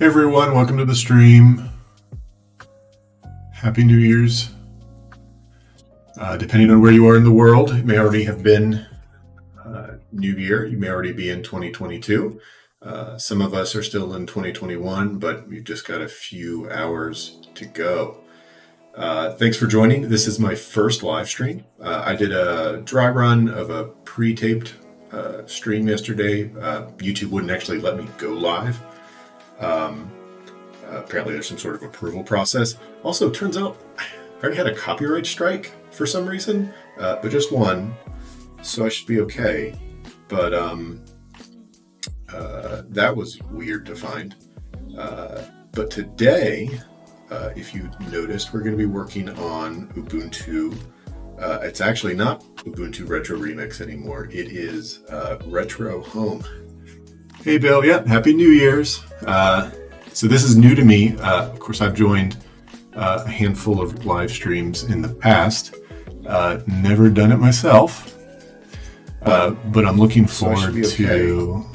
Hey everyone, welcome to the stream. Happy New Year's. Depending on where you are in the world, it may already have been New Year. You may already be in 2022. Some of us are still in 2021, but we've just got a few hours to go. Thanks for joining. This is my first live stream. I did a dry run of a pre-taped stream yesterday. YouTube wouldn't actually let me go live. Apparently there's some sort of approval process. Also, it turns out I already had a copyright strike for some reason, but just one, so I should be okay. But that was weird to find. But today, if you noticed, we're going to be working on Ubuntu. It's actually not Ubuntu Retro Remix anymore. It is Retro Home. Hey Bill, yeah, Happy New Year's. So this is new to me. Of course, I've joined a handful of live streams in the past. Never done it myself, but I'm looking forward to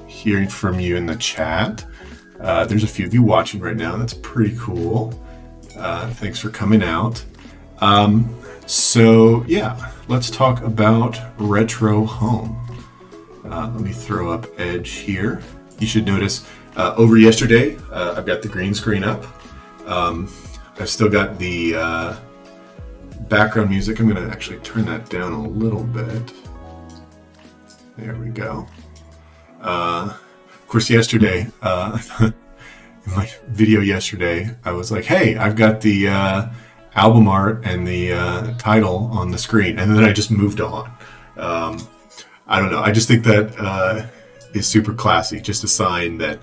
hearing from you in the chat. There's a few of you watching right now. That's pretty cool. Thanks for coming out. So yeah, let's talk about Retro Home. Let me throw up Edge here. You should notice over yesterday, I've got the green screen up. I've still got the background music. I'm going to actually turn that down a little bit. There we go. Of course, yesterday, in my video yesterday, I was like, hey, I've got the album art and the title on the screen. And then I just moved on. I don't know. I just think that is super classy. Just a sign that,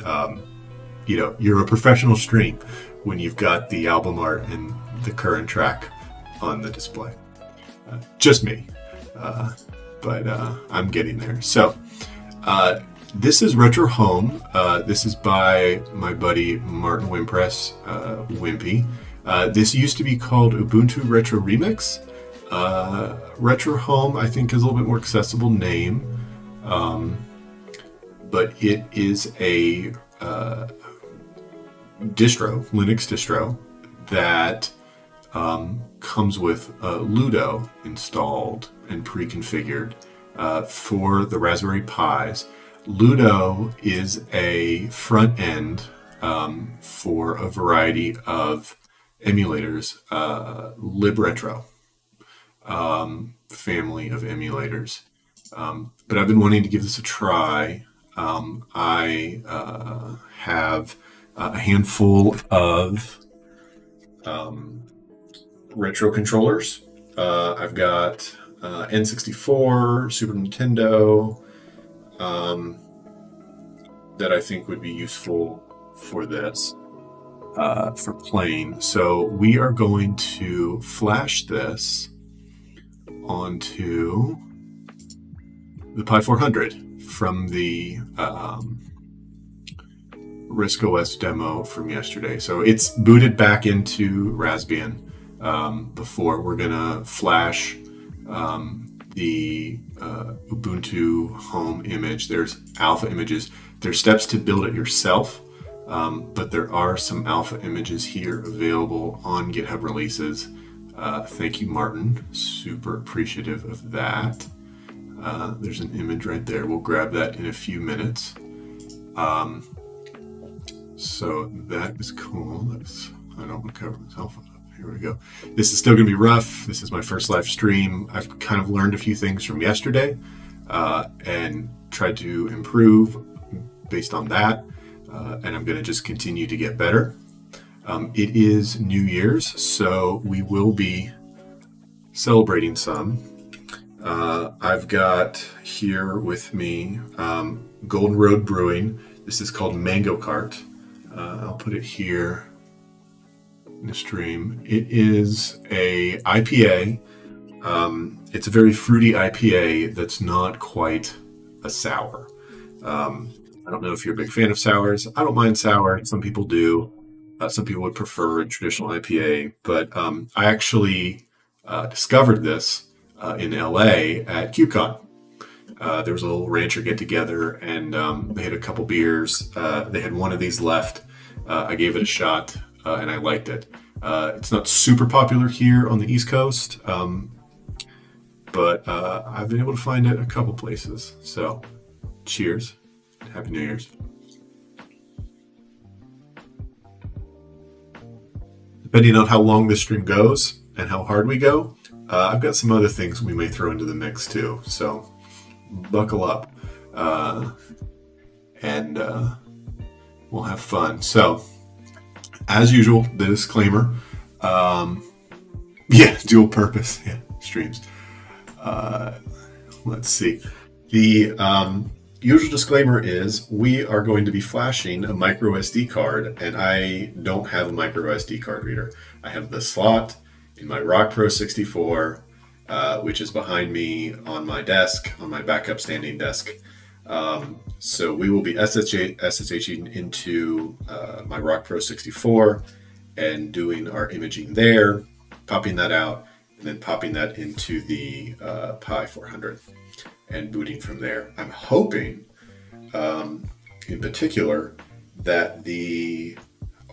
you're a professional stream when you've got the album art and the current track on the display. Just me. But I'm getting there. So this is Retro Home. This is by my buddy Martin Wimpress, Wimpy. This used to be called Ubuntu Retro Remix. Retro Home, I think, is a little bit more accessible name. But it is a Linux distro that comes with Ludo installed and pre-configured for the Raspberry Pis. Ludo is a front end for a variety of emulators, LibRetro family of emulators. But I've been wanting to give this a try. I have a handful of retro controllers. I've got N64, Super Nintendo, that I think would be useful for this, for playing. So we are going to flash this onto the Pi 400 from the RISC-OS demo from yesterday. So it's booted back into Raspbian. Before we're gonna flash the Ubuntu Home image. There's alpha images. There's steps to build it yourself, but there are some alpha images here available on GitHub releases. Thank you, Martin. Super appreciative of that. There's an image right there. We'll grab that in a few minutes. So that is cool. I don't want to cover myself up. Here we go. This is still going to be rough. This is my first live stream. I've kind of learned a few things from yesterday and tried to improve based on that. And I'm going to just continue to get better. It is New Year's, so we will be celebrating some. I've got here with me Golden Road Brewing. This is called Mango Cart. I'll put it here in the stream. It is a IPA. It's a very fruity IPA that's not quite a sour. I don't know if you're a big fan of sours. I don't mind sour. Some people do. Some people would prefer a traditional IPA. But I actually discovered this in LA at KubeCon. There was a little rancher get together, and they had a couple beers. They had one of these left. I gave it a shot, and I liked it. It's not super popular here on the East Coast, but I've been able to find it a couple places. So, cheers. Happy New Year's. Depending on how long this stream goes and how hard we go, I've got some other things we may throw into the mix too. So, buckle up, and we'll have fun. So, as usual, the disclaimer. Dual purpose. Yeah, streams. Let's see. The usual disclaimer is we are going to be flashing a micro SD card, and I don't have a micro SD card reader. I have the slot in my Rock Pro 64, which is behind me on my desk, on my backup standing desk. So we will be SSHing into my Rock Pro 64 and doing our imaging there, popping that out, and then popping that into the Pi 400 and booting from there. I'm hoping, in particular, that the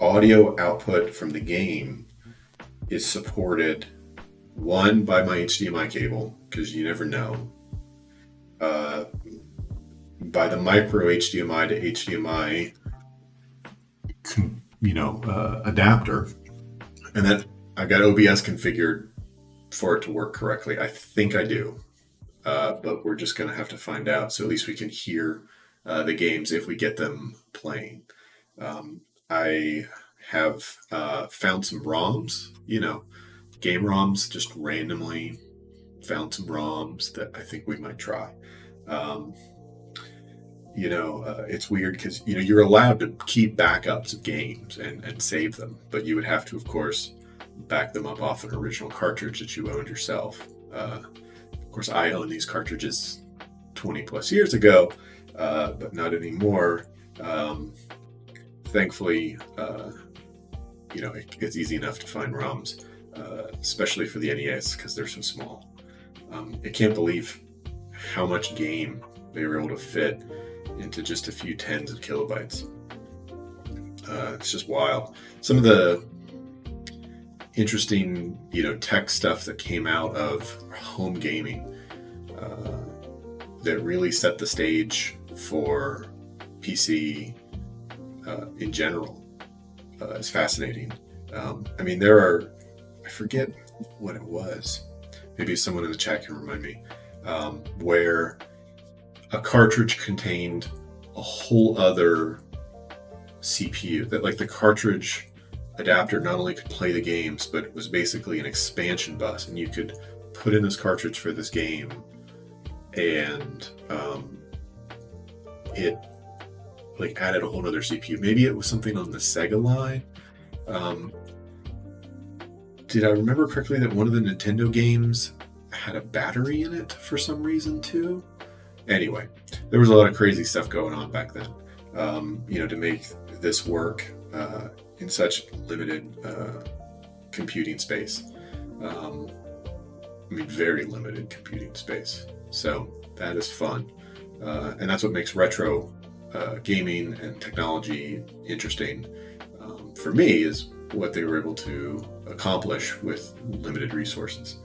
audio output from the game is supported, one, by my HDMI cable, because you never know, by the micro HDMI to HDMI adapter, and then I've got OBS configured for it to work correctly. I think I do, but we're just going to have to find out, so at least we can hear the games if we get them playing. I have found some ROMs, game ROMs, just randomly found some ROMs that I think we might try. It's weird because, you're allowed to keep backups of games and save them, but you would have to, of course, back them up off an original cartridge that you owned yourself. Of course, I own these cartridges 20 plus years ago, but not anymore. Thankfully, it's easy enough to find ROMs, especially for the NES because they're so small. I can't believe how much game they were able to fit into just a few tens of kilobytes. It's just wild. Some of the interesting, tech stuff that came out of home gaming that really set the stage for PC in general is fascinating. There are, I forget what it was. Maybe someone in the chat can remind me, where a cartridge contained a whole other CPU, that like the cartridge adapter not only could play the games, but it was basically an expansion bus, and you could put in this cartridge for this game, and it like added a whole other CPU. Maybe it was something on the Sega line. Did I remember correctly that one of the Nintendo games had a battery in it for some reason too? Anyway, there was a lot of crazy stuff going on back then, to make this work in such limited computing space. Very limited computing space. So that is fun. And that's what makes retro gaming and technology interesting for me, is what they were able to accomplish with limited resources.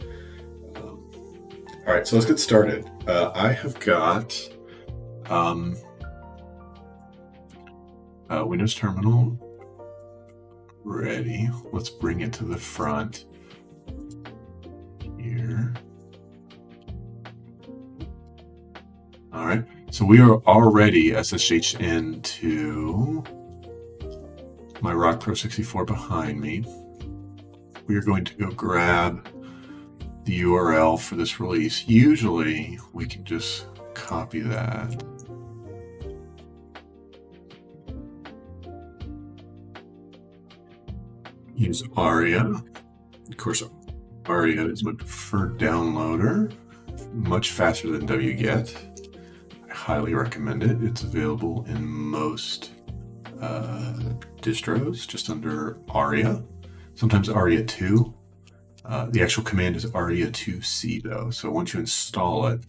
All right, so let's get started. I have got Windows Terminal ready. Let's bring it to the front here. All right, so we are already SSH'd into my Rock Pro 64 behind me. We are going to go grab the URL for this release. Usually we can just copy that. Use ARIA. Of course, ARIA is my preferred downloader. Much faster than wget. I highly recommend it. It's available in most distros, just under ARIA. Sometimes ARIA 2. The actual command is ARIA2C though, so once you install it,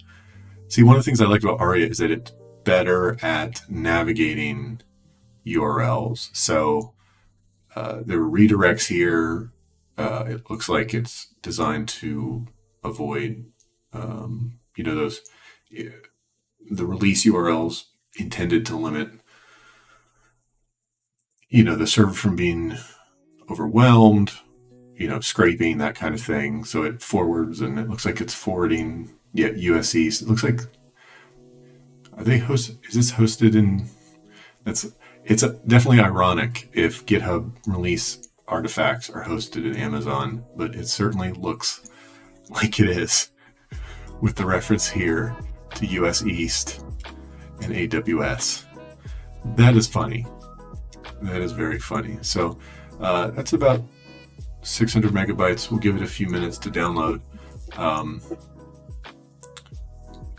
See, one of the things I like about Aria is that it's better at navigating URLs. So there are redirects here. It looks like it's designed to avoid, those the release URLs intended to limit, the server from being overwhelmed, scraping, that kind of thing. So it forwards, and it looks like it's forwarding. Yeah, US East. It looks like, are they host? Is this hosted in? It's definitely ironic if GitHub release artifacts are hosted in Amazon, but it certainly looks like it is with the reference here to US East and AWS. That is funny. That is very funny. So that's about 600 megabytes. We'll give it a few minutes to download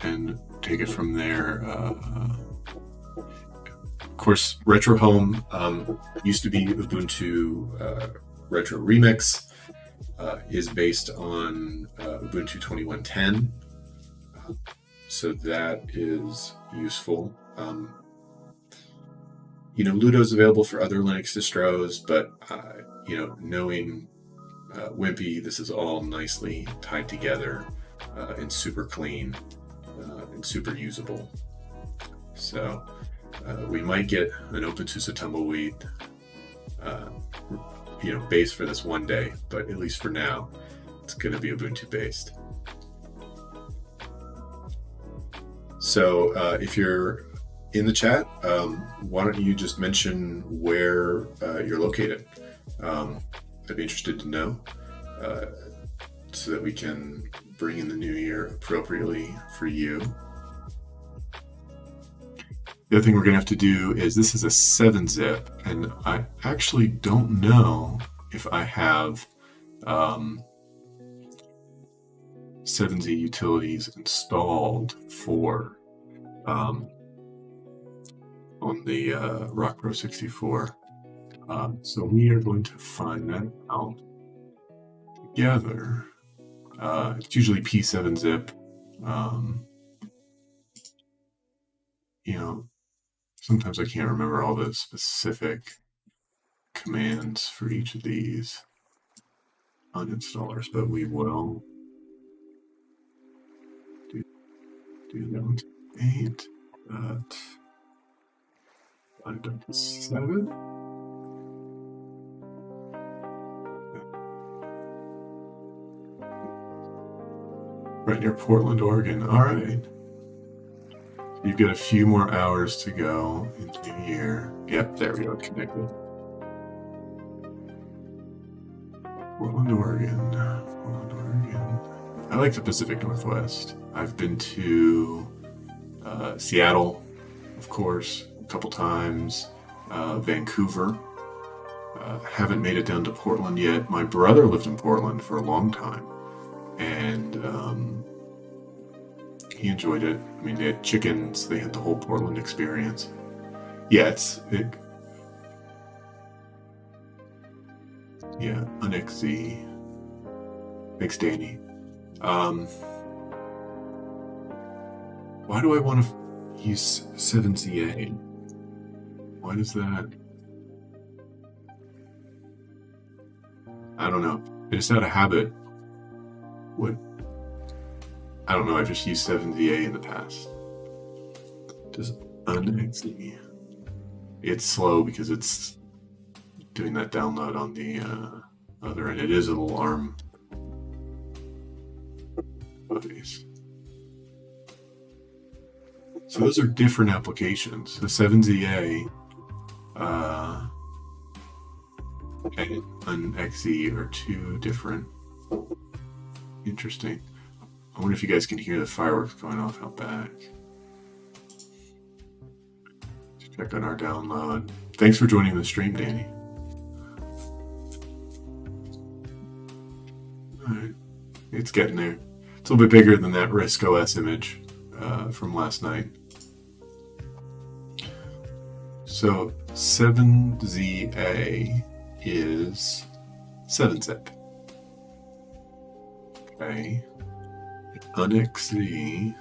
and take it from there. Of course, Retro Home used to be Ubuntu Retro Remix, is based on Ubuntu 2110. So that is useful. Ludo is available for other Linux distros, but knowing Wimpy, this is all nicely tied together and super clean and super usable. So we might get an OpenSUSE Tumbleweed base for this one day, but at least for now, it's going to be Ubuntu based. So if you're in the chat, why don't you just mention where you're located? I'd be interested to know so that we can bring in the new year appropriately for you. The other thing we're going to have to do is, this is a 7-zip, and I actually don't know if I have 7Z utilities installed for on the Rock Pro 64. So we are going to find that out together. It's usually P7-zip. Sometimes I can't remember all the specific commands for each of these uninstallers, but we will do that. 8.5.7. Right near Portland, Oregon. All right. You've got a few more hours to go into New Year. Yep, there we go. Connected. Portland, Oregon. I like the Pacific Northwest. I've been to Seattle, of course, a couple times. Vancouver. Haven't made it down to Portland yet. My brother lived in Portland for a long time, and he enjoyed it. I mean, they had chickens. They had the whole Portland experience. Yeah, UNXZ. Thanks, Danny. Why do I want to use 7ZA? Why does that? I don't know. I just had a habit. I don't know. I just used 7ZA in the past. Just UNXZ. It's slow because it's doing that download on the other end. It is a little ARM base. So those are different applications. The 7ZA and UNXZ are two different. Interesting. I wonder if you guys can hear the fireworks going off out back. Let's check on our download. Thanks for joining the stream, Danny. Alright. It's getting there. It's a little bit bigger than that RISC OS image from last night. So 7ZA is 7-zip. Okay. UNXZ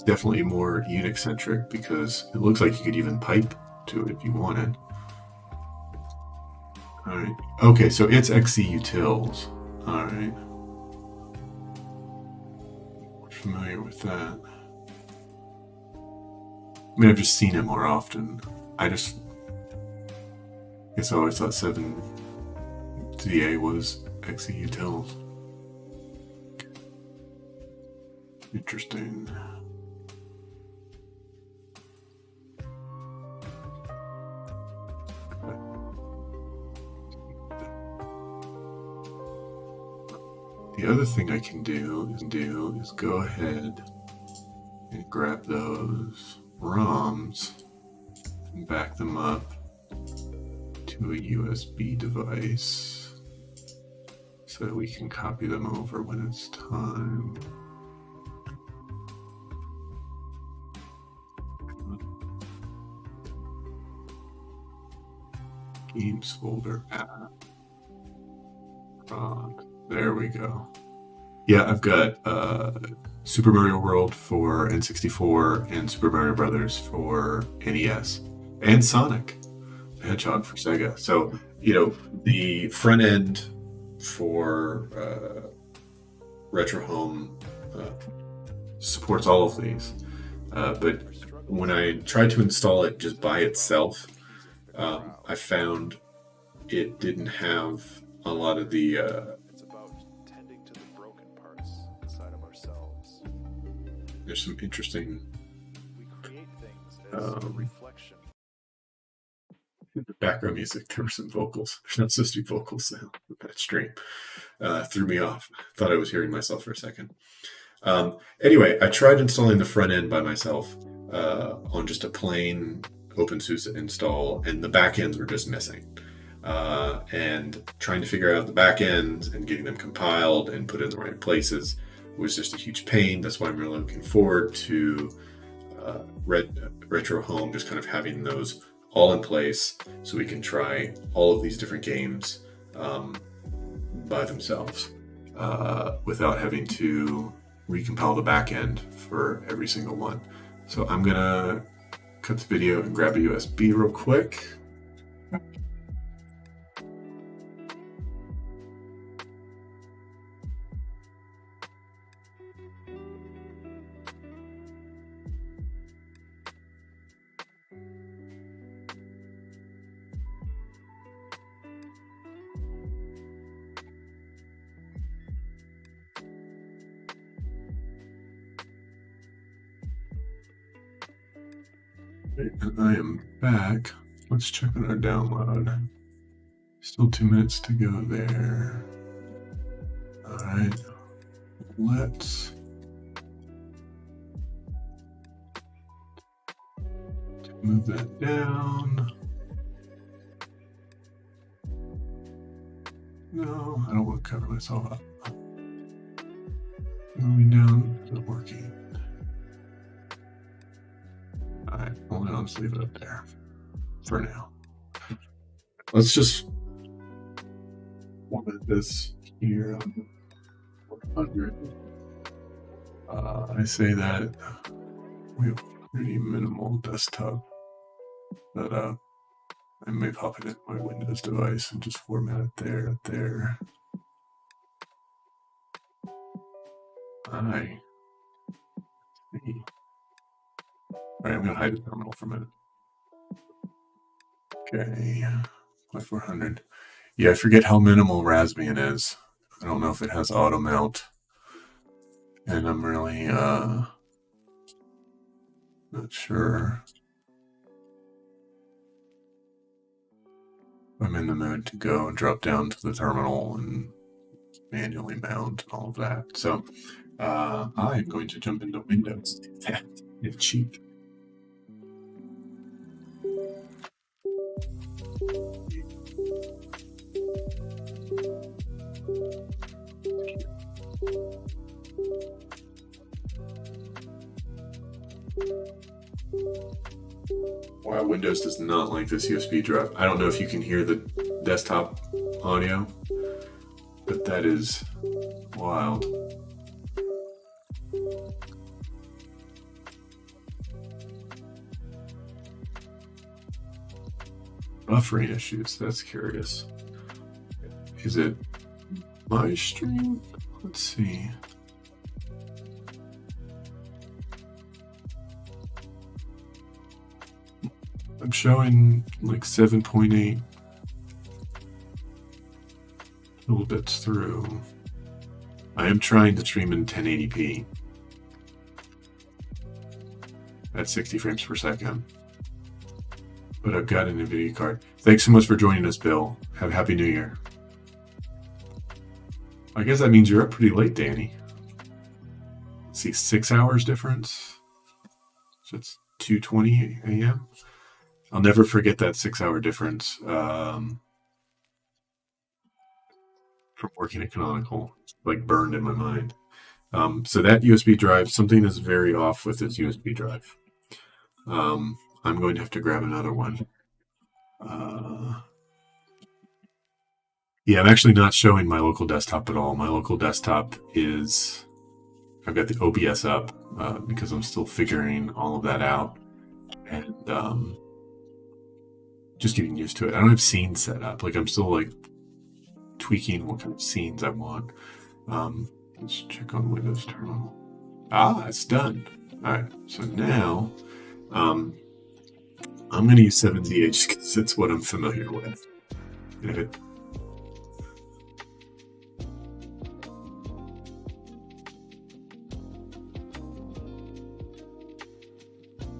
definitely more Unix centric because it looks like you could even pipe to it if you wanted. All right. Okay, so it's XCutils. All right. We're familiar with that. I mean, I've just seen it more often. I guess I always thought 7ZA was XCutils. Interesting. The other thing I can do is go ahead and grab those ROMs and back them up to a USB device so that we can copy them over when it's time. Games folder app. There we go. Yeah, I've got Super Mario World for N64 and Super Mario Brothers for NES and Sonic the Hedgehog for Sega. So, you know, the front end for Retro Home supports all of these. But when I tried to install it just by itself, I found it didn't have a lot of the it's about tending to the broken parts inside of ourselves. There's some interesting We create things as a reflection. background music. There were some vocals. There's not supposed to be vocals now. That stream threw me off. Thought I was hearing myself for a second. Anyway, I tried installing the front end by myself on just a plain OpenSUSE install, and the backends were just missing. And trying to figure out the backends and getting them compiled and put in the right places was just a huge pain. That's why I'm really looking forward to Retro Home just kind of having those all in place so we can try all of these different games by themselves without having to recompile the backend for every single one. So I'm gonna cut the video and grab a USB real quick. I am back. Let's check on our download. Still 2 minutes to go there. All right. Let's move that down. No, I don't want to cover myself up. Moving down isn't working. All right, well, then I'll just leave it up there for now. Let's just limit this here on 100. I say that we have pretty minimal desktop setup. I may pop it in my Windows device and just format it there. I see. All right, I'm gonna hide the terminal for a minute. Okay, 400. Yeah, I forget how minimal Raspbian is. I don't know if it has auto mount, and I'm really not sure. I'm in the mood to go and drop down to the terminal and manually mount and all of that. So I'm going to jump into Windows. It's cheap. Wow, Windows does not like this USB drop. I don't know if you can hear the desktop audio, but that is wild. buffering issues. That's curious. Is it my stream? Let's see. I'm showing like 7.8 little bits through. I am trying to stream in 1080p at 60 frames per second. But I've got an NVIDIA card. Thanks so much for joining us, Bill. Have a Happy New Year. I guess that means you're up pretty late, Danny. Let's see, 6 hours difference. So it's 2:20 a.m. I'll never forget that 6 hour difference from working at Canonical. It's like burned in my mind. So that USB drive, something is very off with this USB drive. I'm going to have to grab another one. Yeah, I'm actually not showing my local desktop at all. My local desktop is, I've got the OBS up because I'm still figuring all of that out and just getting used to it. I don't have scenes set up. Like I'm still like tweaking what kind of scenes I want. Let's check on Windows Terminal. It's done. All right, so now I'm going to use 7ZH because it's what I'm familiar with. And if it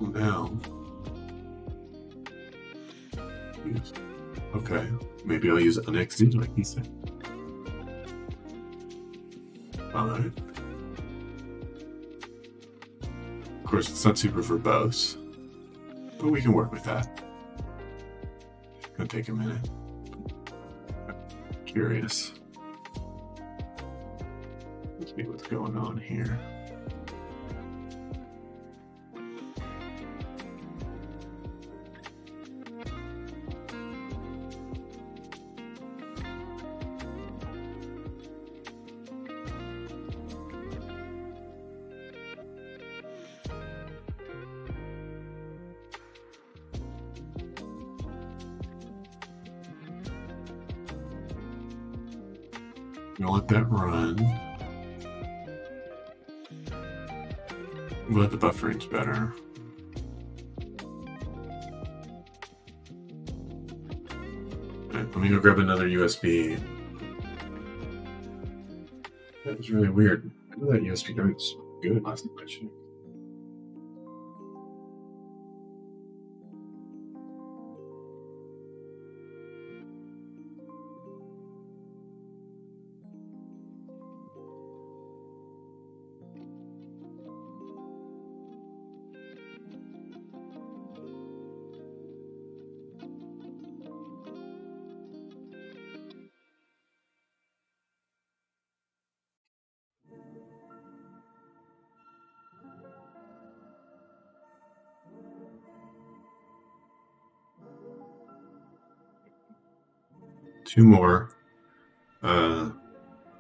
now, okay, maybe I'll use NXD like he said. Alright. Of course, it's not super verbose, but we can work with that. It's gonna take a minute. Curious. Let's see what's going on here. We'll let that run. I'm glad the buffering's better. Right, let me go grab another USB. That was really weird. That USB drive's good last time I checked. Two more.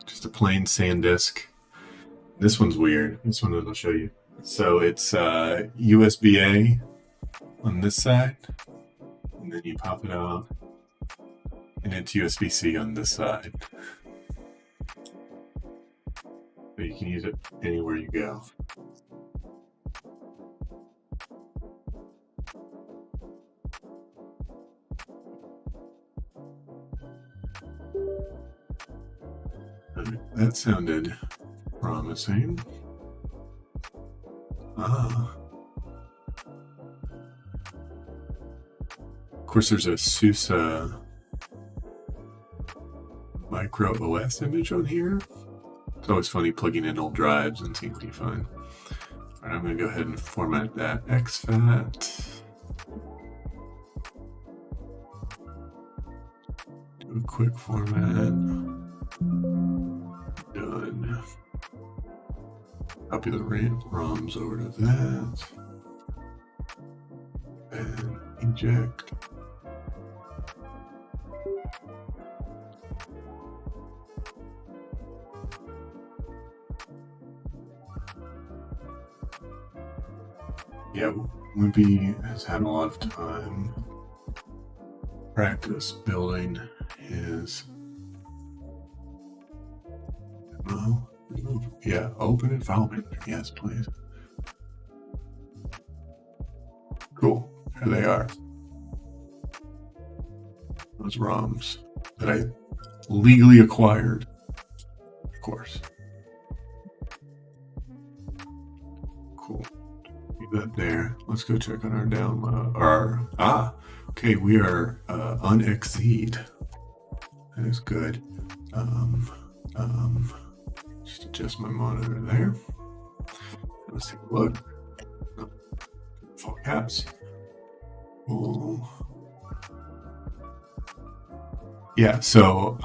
Just a plain SanDisk. This one's weird. This one I'll show you. So it's USB-A on this side, and then you pop it out, and it's USB-C on this side. So you can use it anywhere you go. That sounded promising. Of course, there's a SUSE micro OS image on here. It's always funny plugging in old drives and seeing what you find. All right, I'm going to go ahead and format that exFAT. Do a quick format. Done. Copy the ROMs over to that. And eject. Yeah, Wimpy has had a lot of time practice building his. Oh, yeah, open and file manager. Yes, please. Cool. Here they are. Those ROMs that I legally acquired, of course. Cool. Leave that there. Let's go check on our download. Okay, we are unexceed. That is good. Just adjust my monitor there. Let's take a look. Full caps. Cool. Yeah, so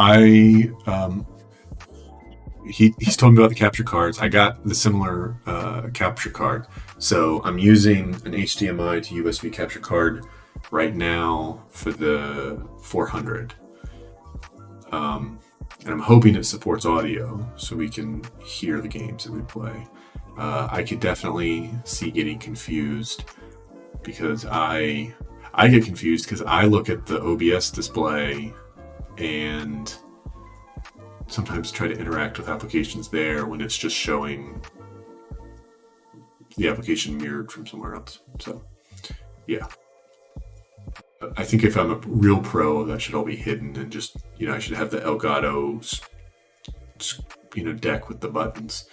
he's told me about the capture cards. I got the similar capture card. So I'm using an HDMI to USB capture card right now for the 400. And I'm hoping it supports audio so we can hear the games that we play. I could definitely see getting confused because I get confused because I look at the OBS display and sometimes try to interact with applications there when it's just showing the application mirrored from somewhere else. So, yeah. I think if I'm a real pro, that should all be hidden and just, I should have the Elgato, deck with the buttons,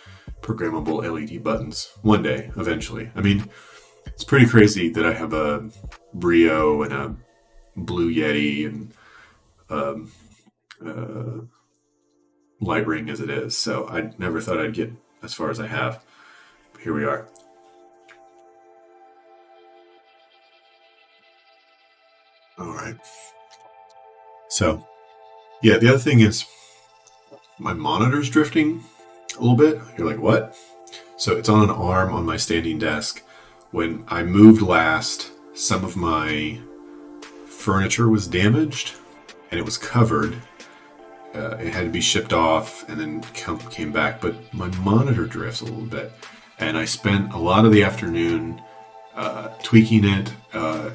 programmable LED buttons one day, eventually. I mean, it's pretty crazy that I have a Brio and a Blue Yeti and Lightning as it is. So I never thought I'd get as far as I have. But here we are. All right. So, yeah, the other thing is my monitor's drifting a little bit. You're like, what? So it's on an arm on my standing desk. When I moved last, some of my furniture was damaged and it was covered. It had to be shipped off and then came back, but my monitor drifts a little bit. And I spent a lot of the afternoon tweaking it,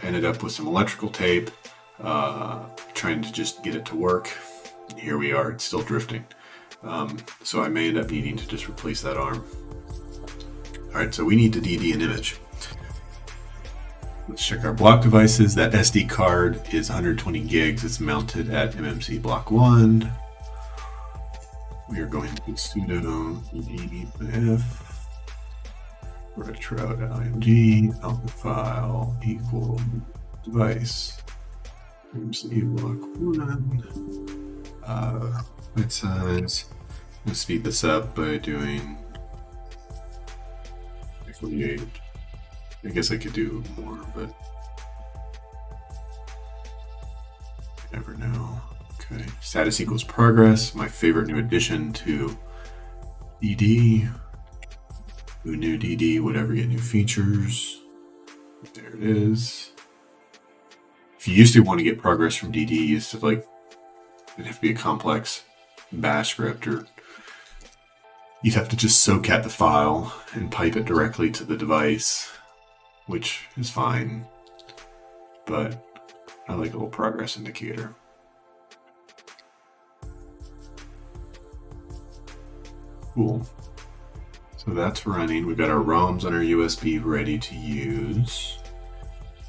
ended up with some electrical tape, trying to just get it to work. And here we are, it's still drifting. So I may end up needing to just replace that arm. All right, so we need to DD an image. Let's check our block devices. That SD card is 120 gigs. It's mounted at MMC block 1. We are going to sudo df retro.img alpha file equal device MMC block 1. Byte size. Let's speed this up by doing 48. I guess I could do more, but you never know. Okay, status equals progress. My favorite new addition to DD. Who knew DD would ever get new features? There it is. If you used to want to get progress from DD, you used to it'd have to be a complex bash script, or you'd have to just soak at the file and pipe it directly to the device, which is fine, but I like a little progress indicator. Cool. So that's running. We've got our ROMs on our USB ready to use.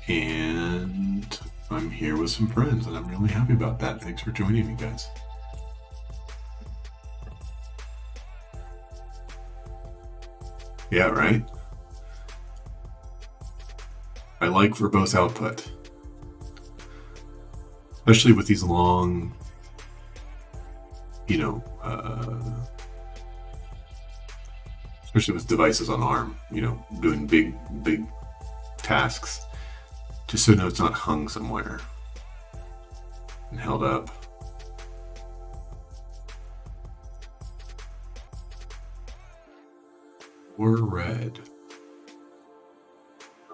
And I'm here with some friends, and I'm really happy about that. Thanks for joining me, guys. Yeah, right? I like verbose output. Especially with these long, especially with devices on ARM, doing big tasks, just so it's not hung somewhere and held up. Or red.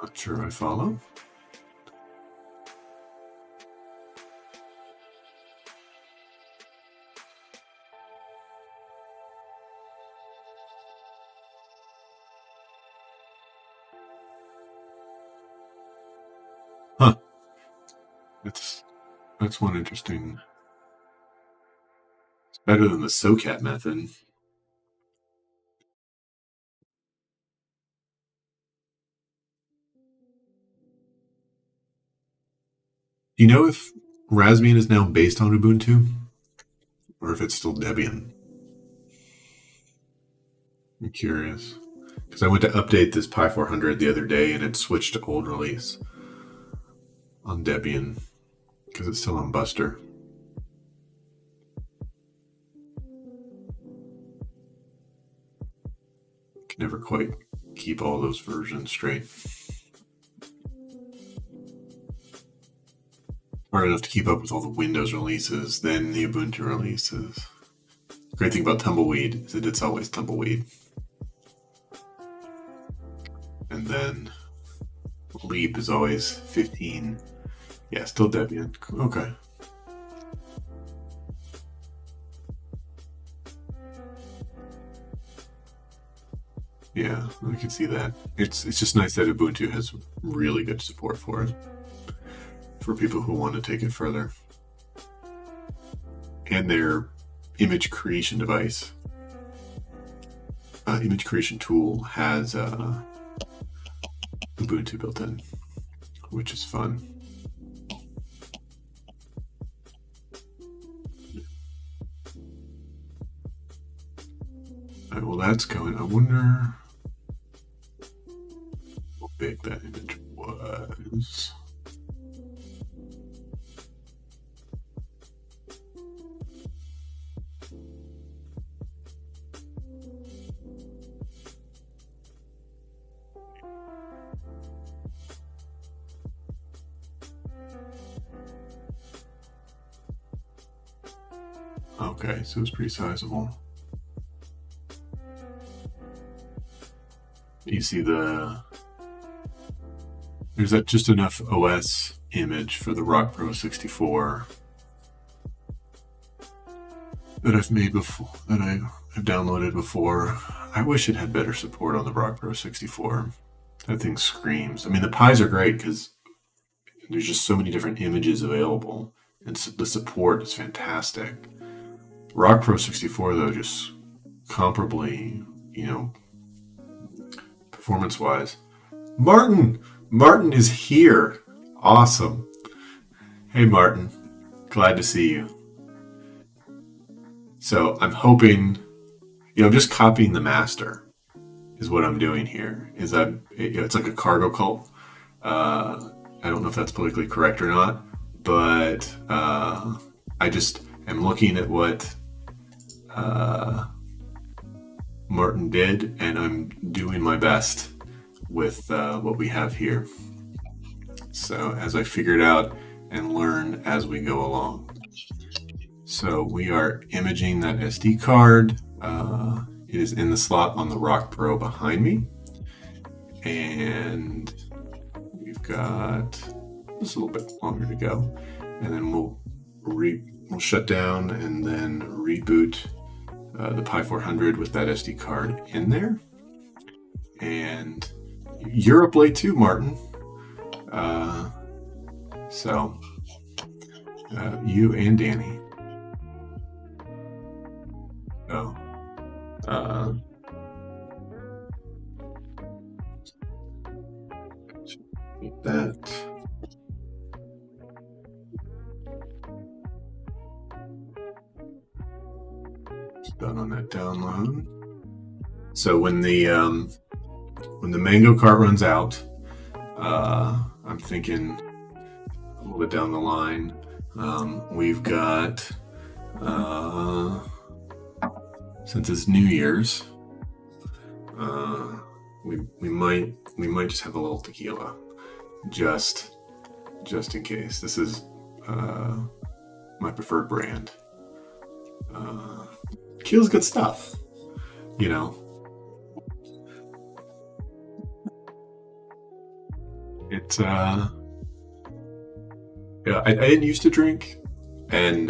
Not sure I follow. Huh. It's That's one interesting. It's better than the SOCAT method. Do you know if Raspbian is now based on Ubuntu? Or if it's still Debian? I'm curious. Because I went to update this Pi 400 the other day and it switched to old release on Debian because it's still on Buster. Can never quite keep all those versions straight. Hard enough to keep up with all the Windows releases, then the Ubuntu releases. The great thing about Tumbleweed is that it's always Tumbleweed. And then Leap is always 15. Yeah, still Debian. Okay. Yeah, I can see that. It's just nice that Ubuntu has really good support for it. For people who want to take it further. And their image creation device, image creation tool has Ubuntu built in, which is fun. All right, well, that's going. I wonder how big that image was. Okay, so it's pretty sizable. You see there's that just enough OS image for the Rock Pro 64 that I've made before, that I've downloaded before. I wish it had better support on the Rock Pro 64. That thing screams. I mean, the Pis are great because there's just so many different images available, and the support is fantastic. Rock Pro 64, though, just comparably, performance-wise. Martin is here. Awesome. Hey, Martin. Glad to see you. So I'm hoping, I'm just copying the master is what I'm doing here. It's like a cargo cult. I don't know if that's politically correct or not, but I just am looking at what Martin did, and I'm doing my best with what we have here. So as I figure it out and learn as we go along. So we are imaging that SD card. It is in the slot on the Rock Pro behind me. And we've got just a little bit longer to go. And then we'll shut down and then reboot the Pi 400 with that SD card in there. And you're up late too, Martin. So you and Danny. So, keep that. Done on that download. So when the Mango cart runs out, I'm thinking a little bit down the line. We've got since it's New Year's, we might just have a little tequila, just in case. This is my preferred brand. Tequila's good stuff, It's I didn't used to drink, and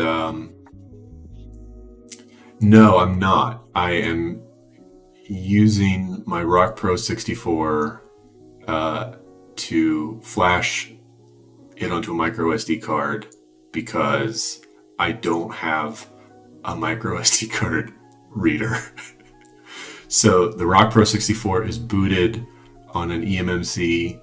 no, I'm not. I am using my Rock Pro 64 to flash it onto a micro SD card because I don't have a micro SD card reader. So the Rock Pro 64 is booted on an eMMC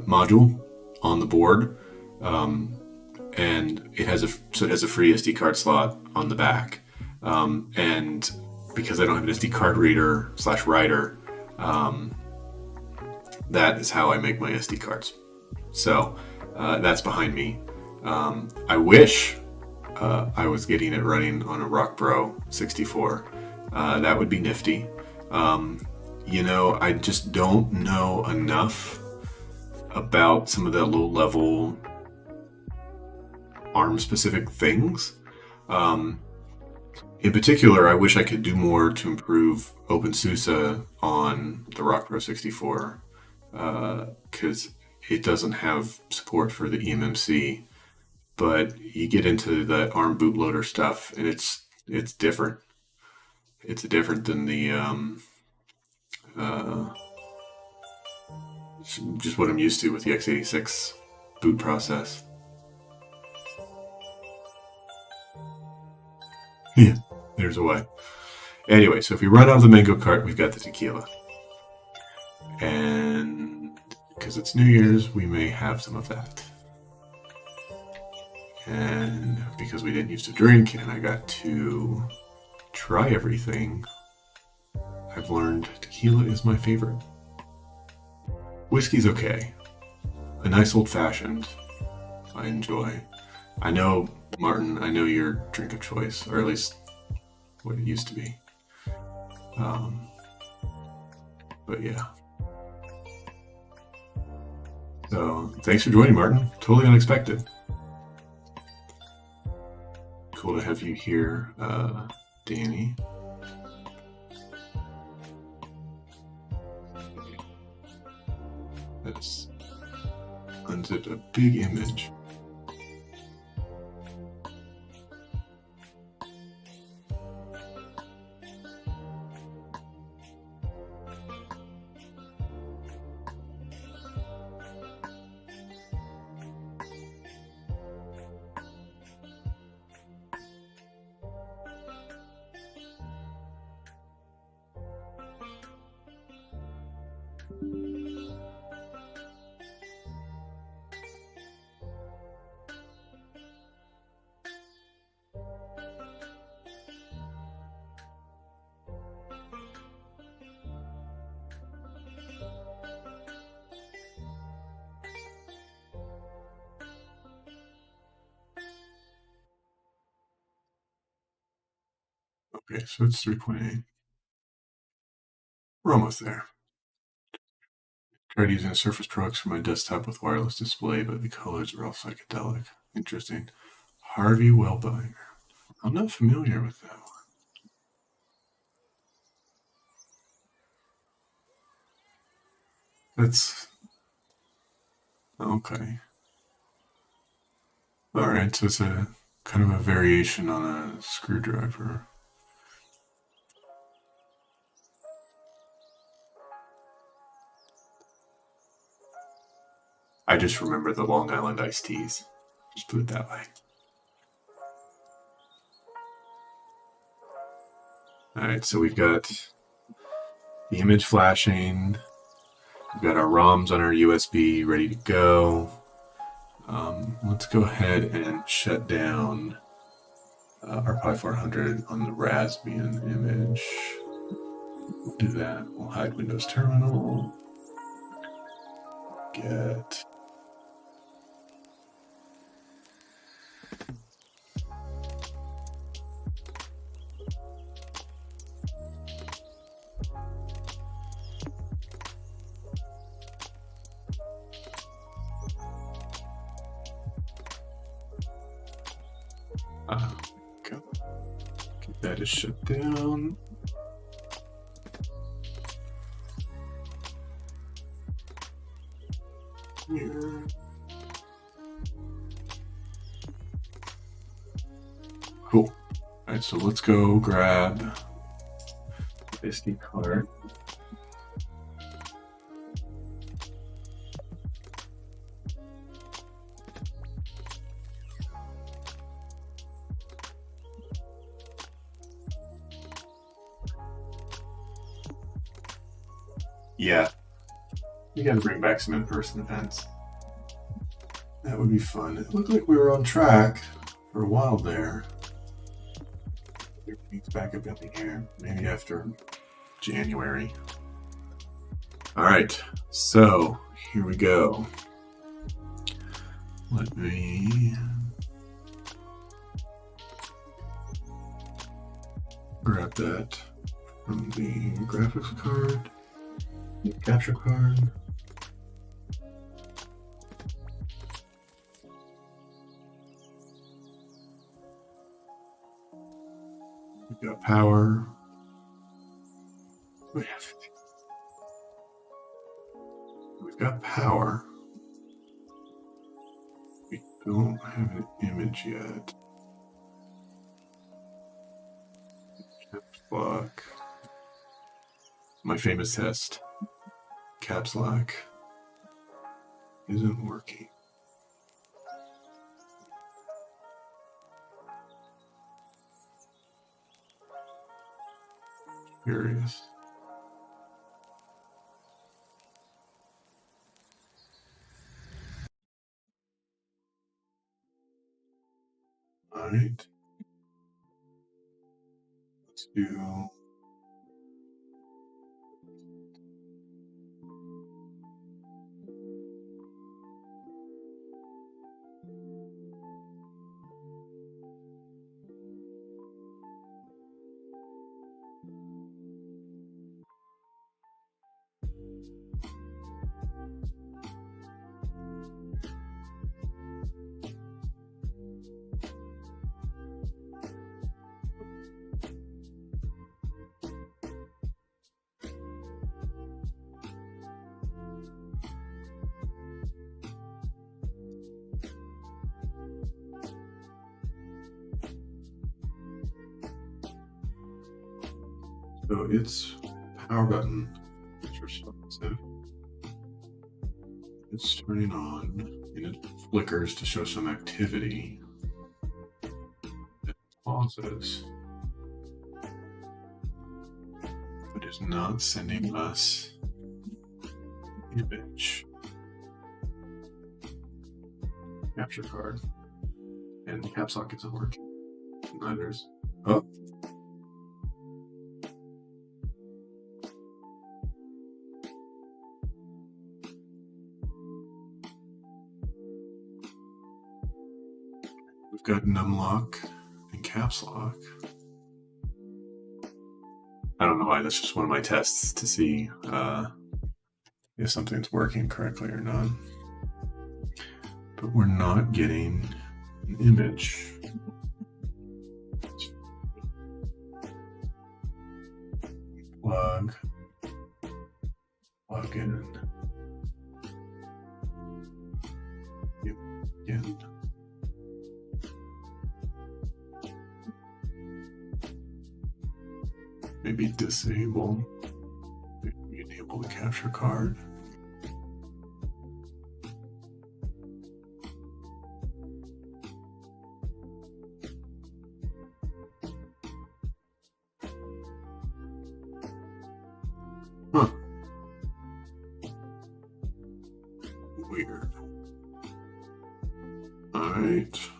module on the board, and it has a free SD card slot on the back. And because I don't have an SD card reader / writer, that is how I make my SD cards. So that's behind me. I wish I was getting it running on a Rock Pro 64. That would be nifty. I just don't know enough about some of the low-level ARM-specific things. In particular, I wish I could do more to improve OpenSUSE on the Rock Pro 64, because it doesn't have support for the eMMC. But you get into the ARM bootloader stuff, and it's different. It's different than the just what I'm used to with the x86 boot process. Yeah, there's a way. Anyway, so if we run out of the mango cart, we've got the tequila. And because it's New Year's, we may have some of that. And because we didn't used to drink and I got to try everything, I've learned tequila is my favorite. Whiskey's okay. A nice old-fashioned, I enjoy. I know, Martin, I know your drink of choice, or at least what it used to be. But yeah. So, thanks for joining, Martin. Totally unexpected. Cool to have you here, Danny. Let's unzip a big image. Okay, so it's 3.8. We're almost there. Tried using a Surface Pro X for my desktop with wireless display, but the colors are all psychedelic. Interesting. Harvey Wellbinger. I'm not familiar with that one. That's okay. All right, so it's a kind of a variation on a screwdriver. I just remember the Long Island iced teas. Just put it that way. Alright, so we've got the image flashing. We've got our ROMs on our USB ready to go. Let's go ahead and shut down our Pi 400 on the Raspbian image. We'll do that. We'll hide Windows Terminal. Get... Okay. Get that is shut down. Here. Cool. Alright, so let's go grab the SD card. Yeah, you gotta bring back some in-person events. That would be fun. It looked like we were on track for a while there. Everything's back up in the air. Maybe after January. All right, so here we go. Let me grab that from the graphics card, the capture card. We've got power. We've got power. We don't have an image yet. Caps lock. My famous test. Caps lock isn't working. Curious. All right. Let's do. So it's power button. It's responsive. It's turning on and it flickers to show some activity. It pauses. But it's not sending us image. Capture card. And the caps lock isn't working. Neither is. Oh. We've got numlock and caps lock. I don't know why, that's just one of my tests to see if something's working correctly or not. But we're not getting an image. Plug in. Again. Maybe disable. Maybe enable the capture card. Huh. Weird. All right.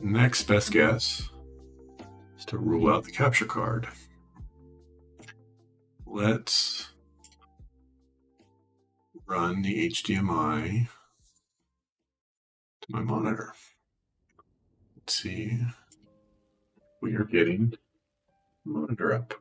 Next best guess is to rule out the capture card. Let's run the HDMI to my monitor. Let's see. We are getting the monitor up.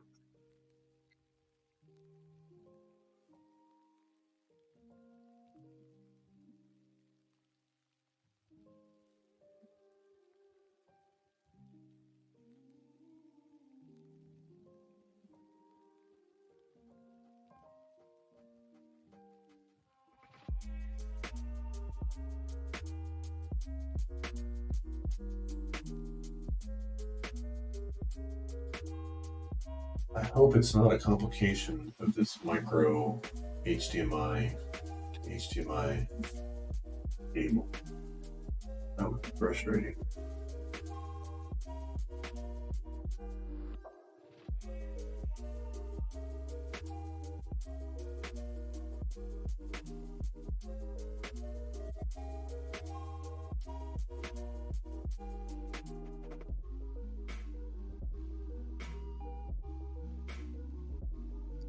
I hope it's not a complication of this micro HDMI to HDMI cable. That would be frustrating.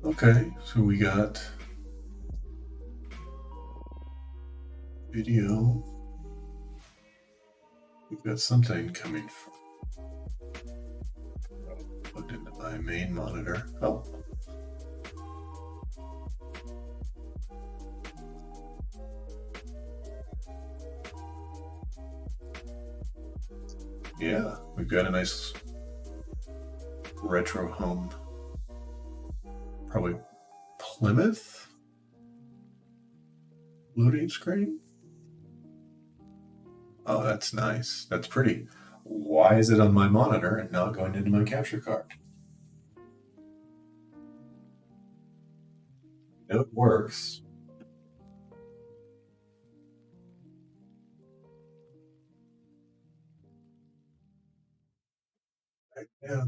Okay, so we got video. We've got something coming from plugged into my main monitor. Oh. Yeah, we've got a nice retro home. Probably Plymouth loading screen. Oh, that's nice. That's pretty. Why is it on my monitor and not going into my capture card? It works. Yeah.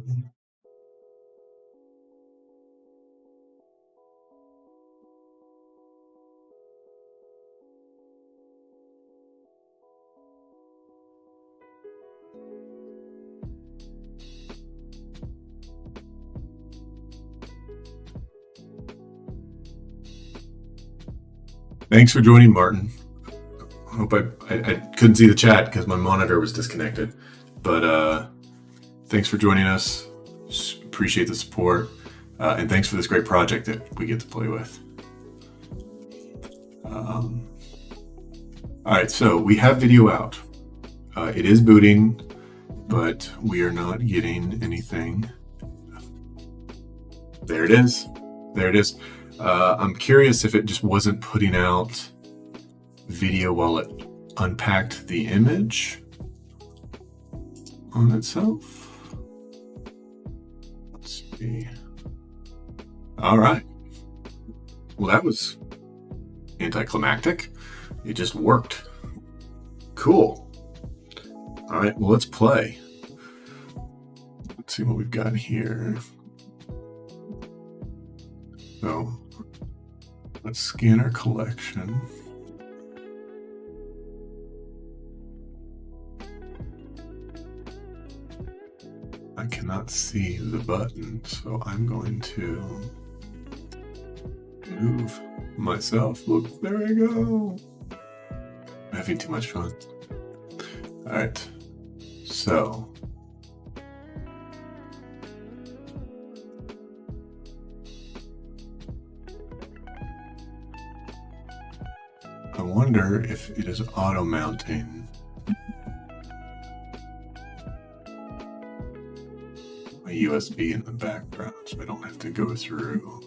Thanks for joining, Martin. I hope I couldn't see the chat because my monitor was disconnected. But thanks for joining us. Appreciate the support. And thanks for this great project that we get to play with. All right, so we have video out. It is booting, but we are not getting anything. There it is. There it is. I'm curious if it just wasn't putting out video while it unpacked the image on itself. Let's see. All right. Well, that was anticlimactic. It just worked. Cool. All right, well, let's play. Let's see what we've got here. So let's scan our collection. I cannot see the button, so I'm going to move myself. Look, there I go. I'm having too much fun. All right, so I wonder if it is auto mounting my USB in the background, so I don't have to go through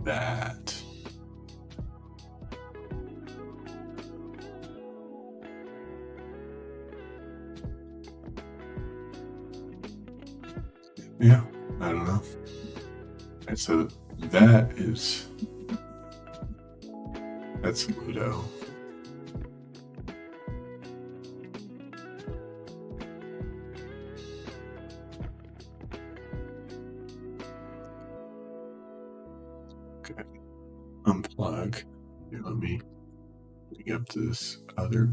that. Yeah, I don't know. And so that's Ludo. Okay, unplug. Here, let me bring up this other.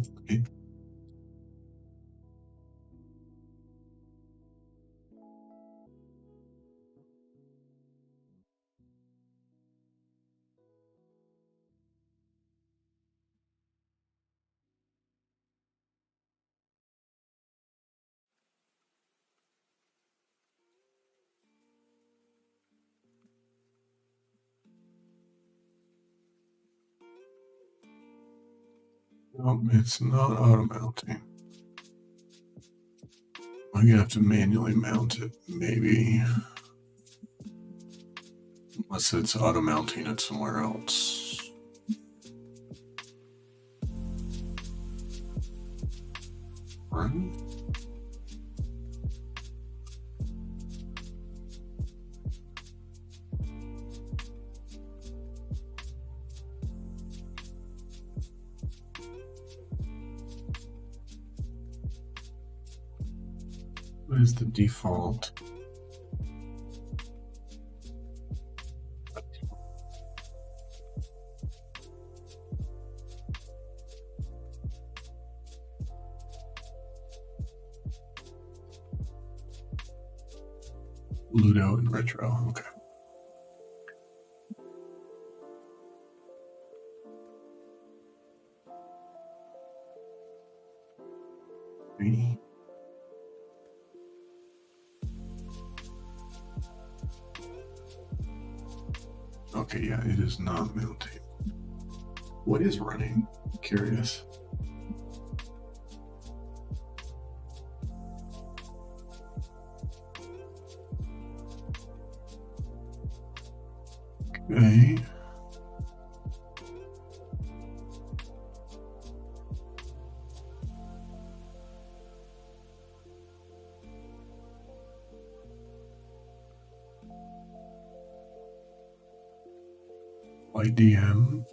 No, it's not auto mounting. I'm gonna have to manually mount it, maybe. Unless it's auto mounting it somewhere else. Right? What is the default? Ludo and Retro. Okay. Okay, yeah, it is not mounting. What is running? I'm curious. Okay. YDM.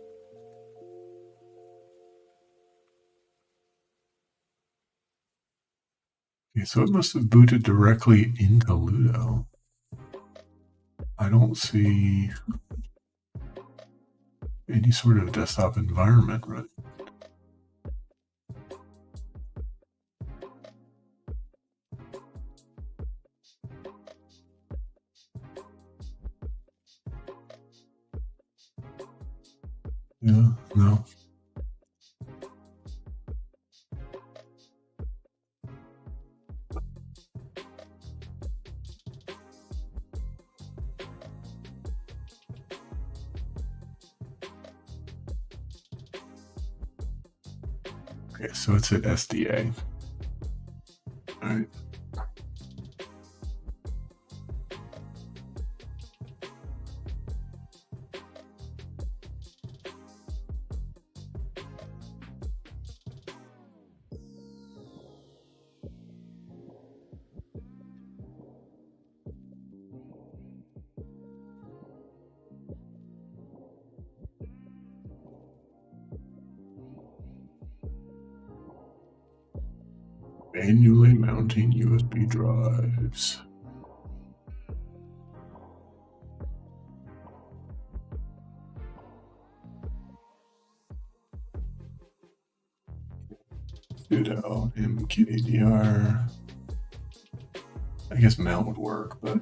Okay, so it must have booted directly into Ludo. I don't see any sort of desktop environment, right? Yeah, no. Okay, so it's at SDA. All right. Manually mounting USB drives. Sudo mkdir. I guess mount would work, but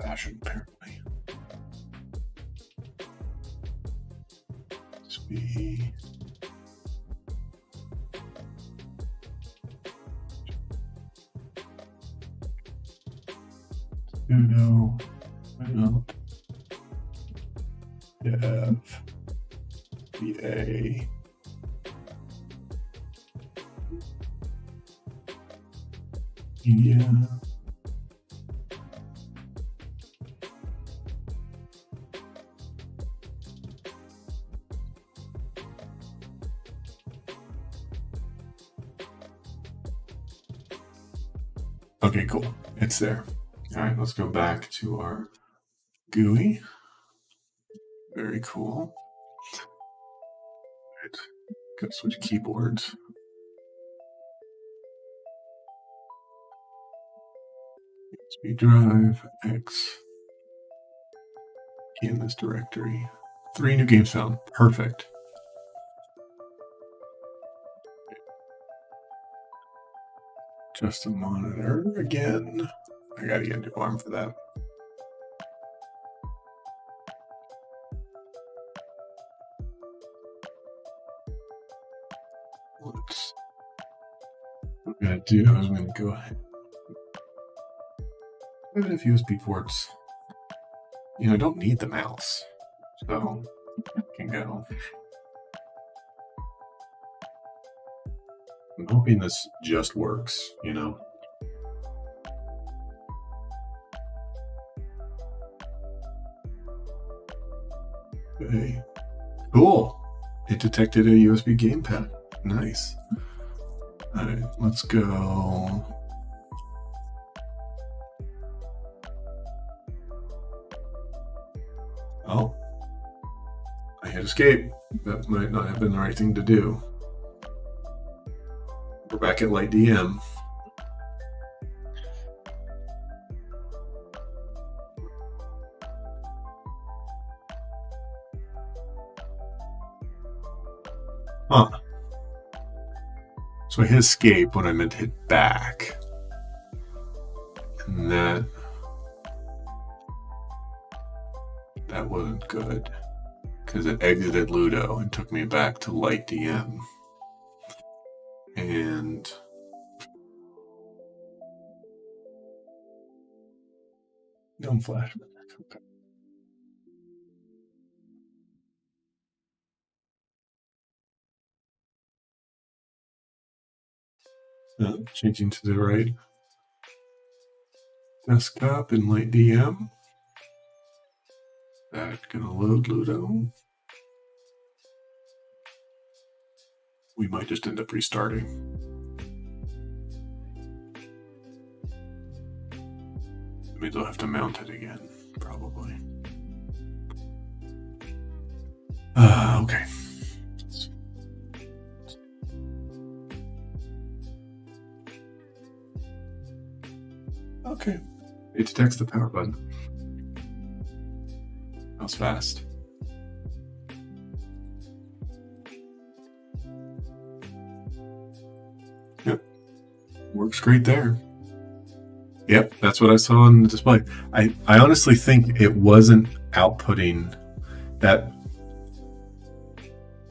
fashion apparently. USB. Sudo mount dev va. Media. Okay, cool. It's there. All right, let's go back to our GUI. Very cool. Right. Gotta switch keyboards. USB drive X. Key in this directory. 3 new games found. Perfect. Just a monitor again. I gotta get a new arm for that. What I'm gonna do is I'm gonna go ahead. Even if USB ports, I don't need the mouse, so I can go. I'm hoping this just works, Okay. Cool. It detected a USB gamepad. Nice. All right, let's go. Oh, I hit escape. That might not have been the right thing to do. We're back at LightDM. Huh. So I hit escape when I meant to hit back. And that wasn't good, because it exited Ludo and took me back to light DM. And don't flash. Okay. Changing to the right. Desktop in light DM. That gonna load Ludo. We might just end up restarting. That means I'll have to mount it again, probably. Okay. Okay. It detects the power button. That was fast. Yep. Works great there. Yep, that's what I saw on the display. I honestly think it wasn't outputting that.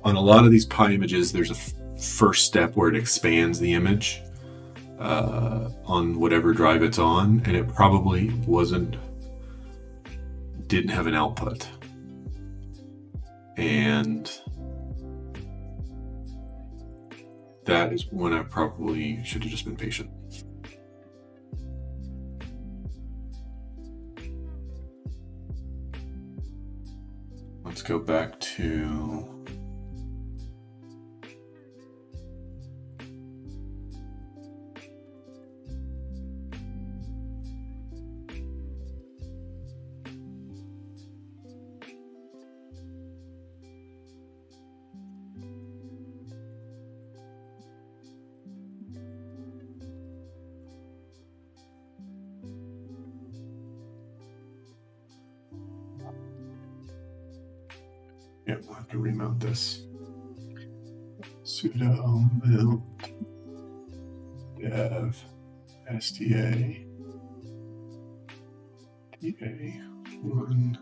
On a lot of these Pi images, there's a first step where it expands the image on whatever drive it's on, and it probably didn't have an output. And that is when I probably should have just been patient. Let's go back to we'll have to remount this. Sudo mount dev sta ta1.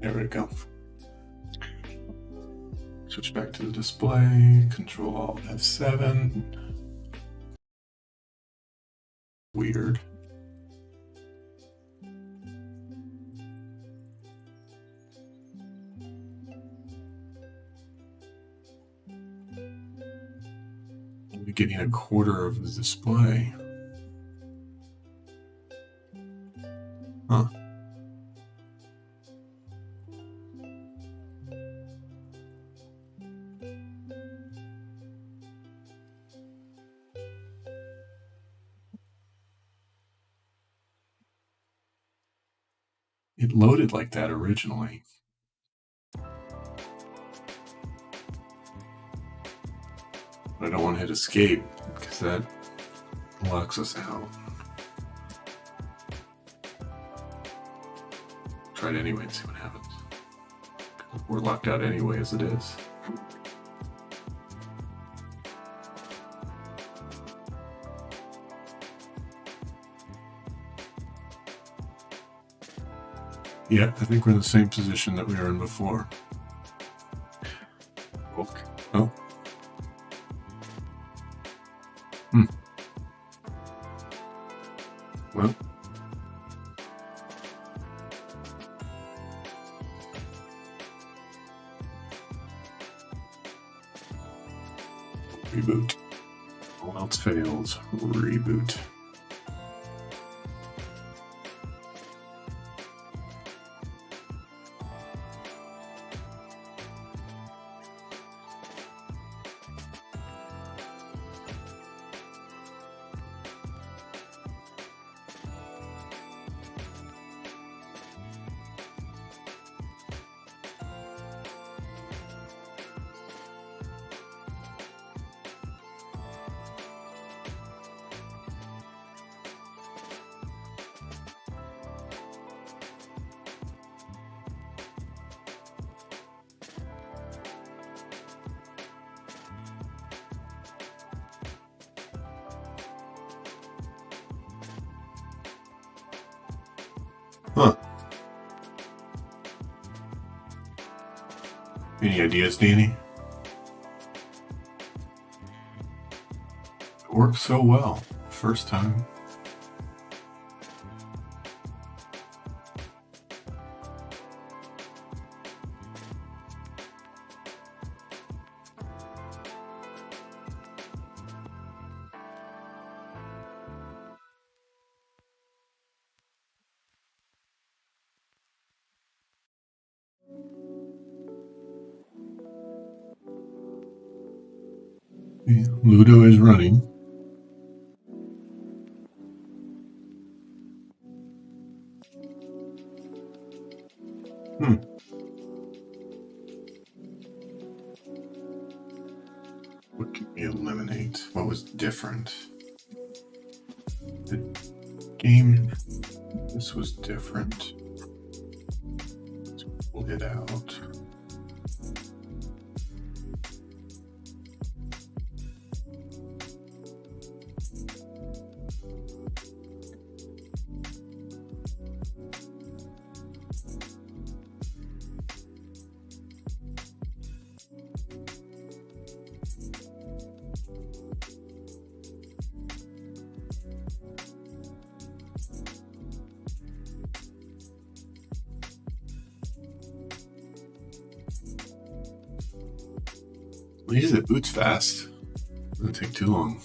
There we go. Switch back to the display, Control Alt F7. Weird. We're getting a quarter of the display. Huh. It loaded like that originally. But I don't want to hit escape because that locks us out. Try it anyway and see what happens. We're locked out anyway as it is. Yeah, I think we're in the same position that we were in before. Okay. Oh. Well. Reboot. All else fails. Reboot. Any ideas, Danny? It worked so well. First time. Ludo is running. What can we eliminate? What was different? The game. This was different. Let's pull it out. These it boots fast. Doesn't take too long.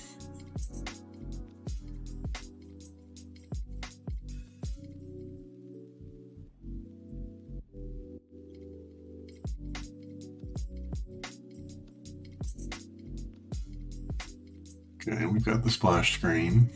Okay, we've got the splash screen.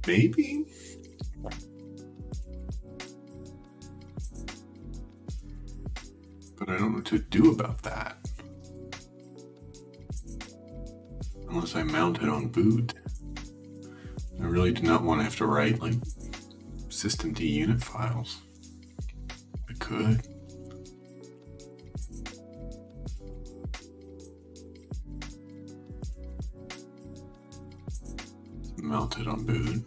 Maybe? But I don't know what to do about that. Unless I mount it on boot. I really do not want to have to write like systemd unit files. I could. Mount it on boot.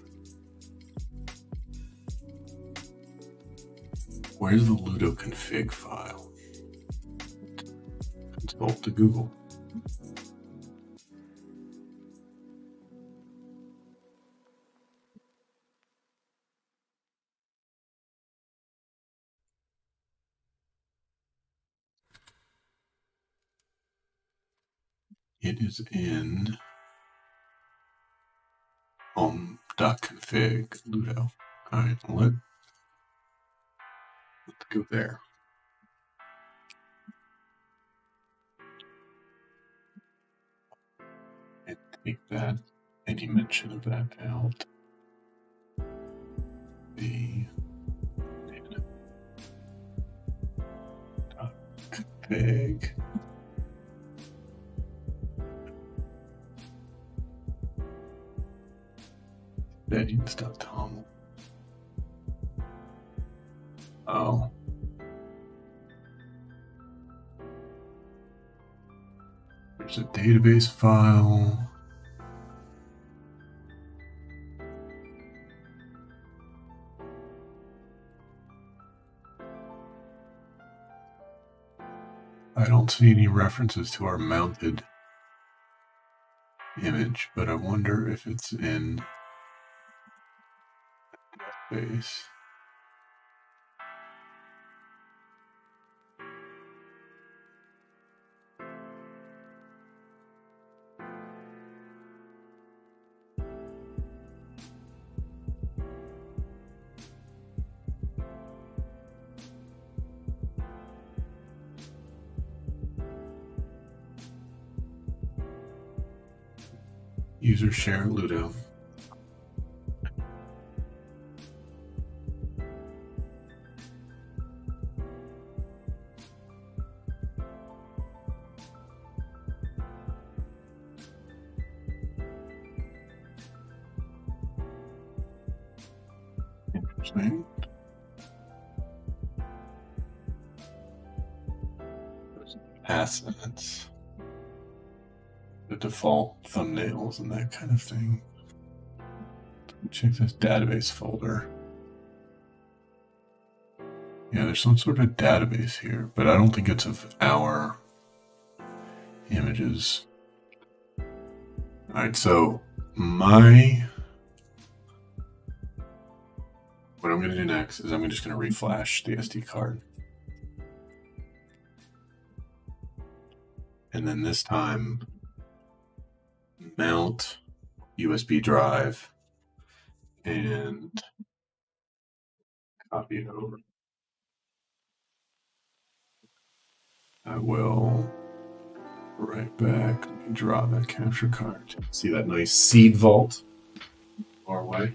Where's the Ludo config file? Consult to Google. It is in home.config Ludo. Alright, let's go there. And take that, any mention of that out. The config. Settings.tom. Oh. There's a database file. I don't see any references to our mounted image, but I wonder if it's in base. User share Ludo. Interesting. assets, the default thumbnails and that kind of thing. Check this database folder. Yeah, there's some sort of database here, but I don't think it's of our images. Alright, so what I'm going to do next is I'm just going to reflash the SD card. And then this time, mount USB drive and copy it over. I will right back, draw that capture card. See that nice seed vault far away?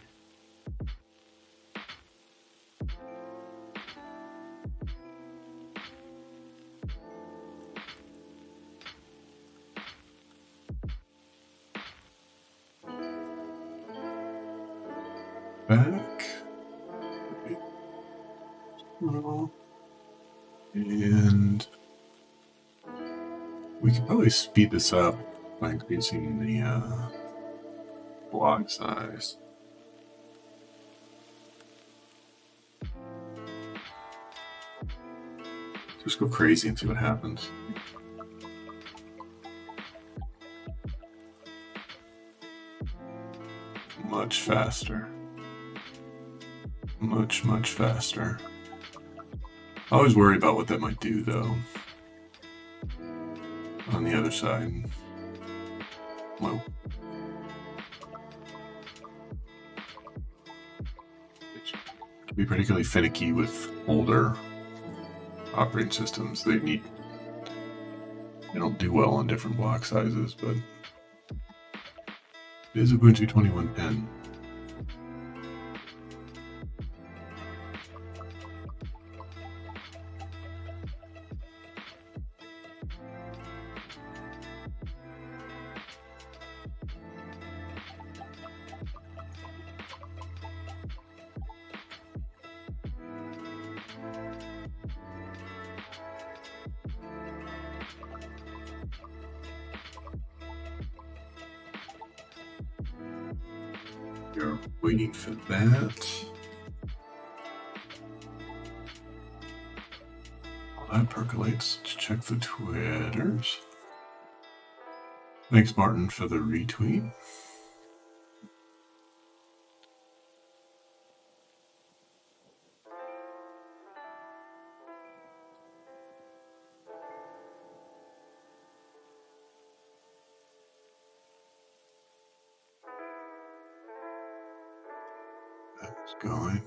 Back. And we could probably speed this up by increasing the block size. Just go crazy and see what happens. Much faster. Much faster. I always worry about what that might do, though. On the other side, well, it can be particularly finicky with older operating systems. They don't do well on different block sizes, but it is a Ubuntu 2110. You're waiting for that. While that percolates, let's check the Twitters. Thanks, Martin, for the retweet. That's going.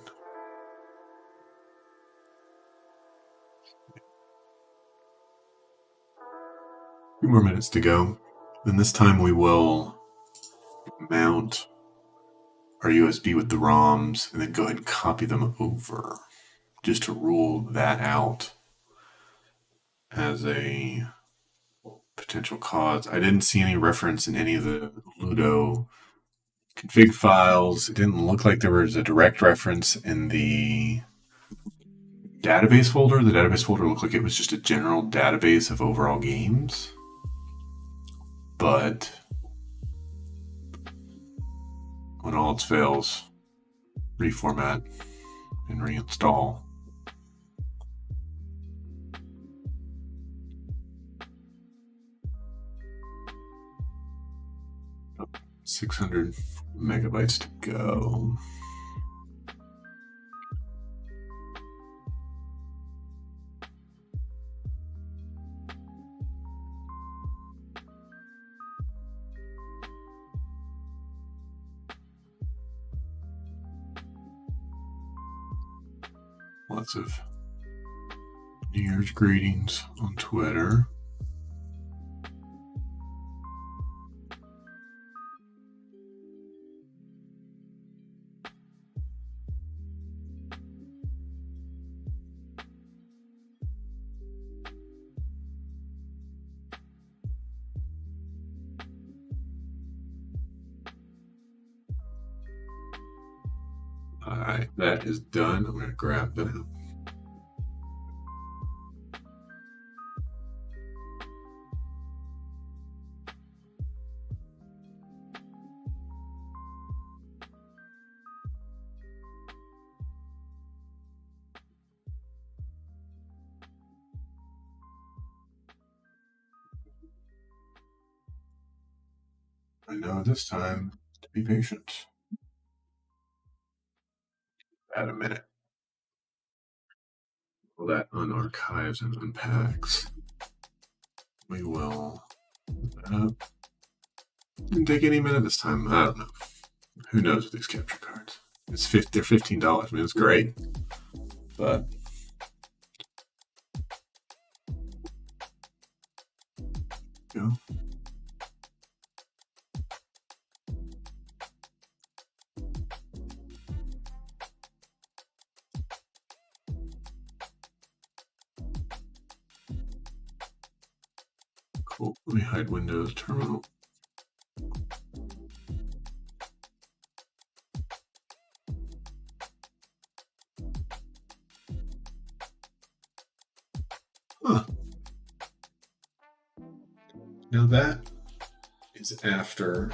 A few more minutes to go. And this time we will mount our USB with the ROMs and then go ahead and copy them over just to rule that out as a potential cause. I didn't see any reference in any of the Ludo config files. It didn't look like there was a direct reference in the database folder. The database folder looked like it was just a general database of overall games. But when all else fails, reformat and reinstall. Oh, 600 megabytes to go. Lots of New Year's greetings on Twitter. Alright, that is done. I'm going to grab that. I know this time to be patient. Add a minute. Well, that unarchives and unpacks. We will put that up. Didn't take any minute this time. I don't know. Who knows with these capture cards? They're $15. I mean, it's great, but go. Cool. Let me hide Windows Terminal. Huh. Now that is after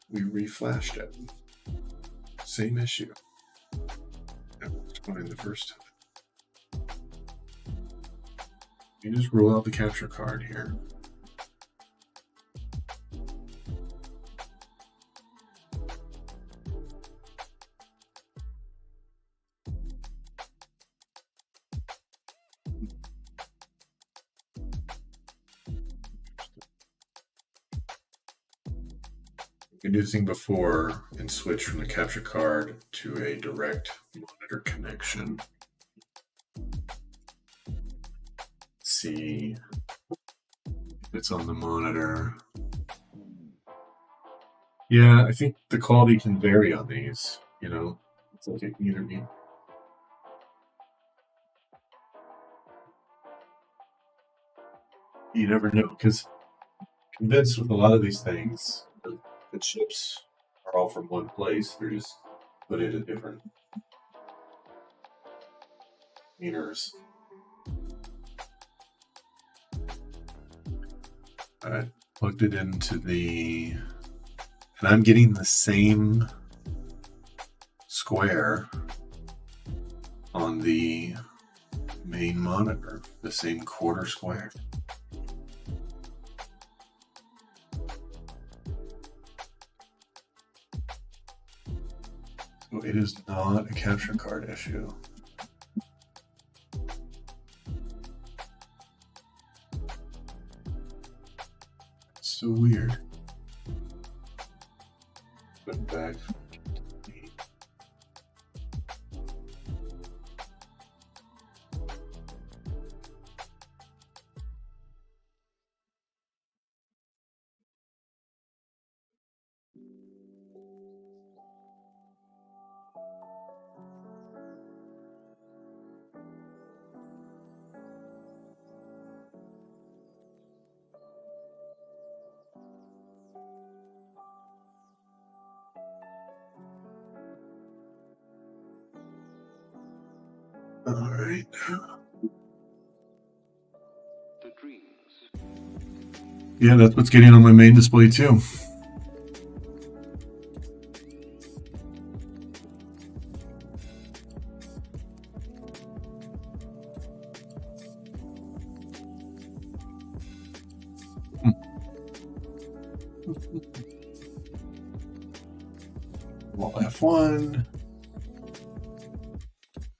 we reflashed it. Same issue. That was fine the first time. You just roll out the capture card here. You can do the thing before and switch from the capture card to a direct monitor connection. See if it's on the monitor. Yeah, I think the quality can vary on these, you know. It's like it can either be you never know, because convinced with a lot of these things, the chips are all from one place. They're just put into different meters. I plugged it into the, and I'm getting the same square on the main monitor, the same quarter square. So it is not a capture card issue. So weird. Put it back. All right. The dreams. Yeah, that's what's getting on my main display too. Well, F1.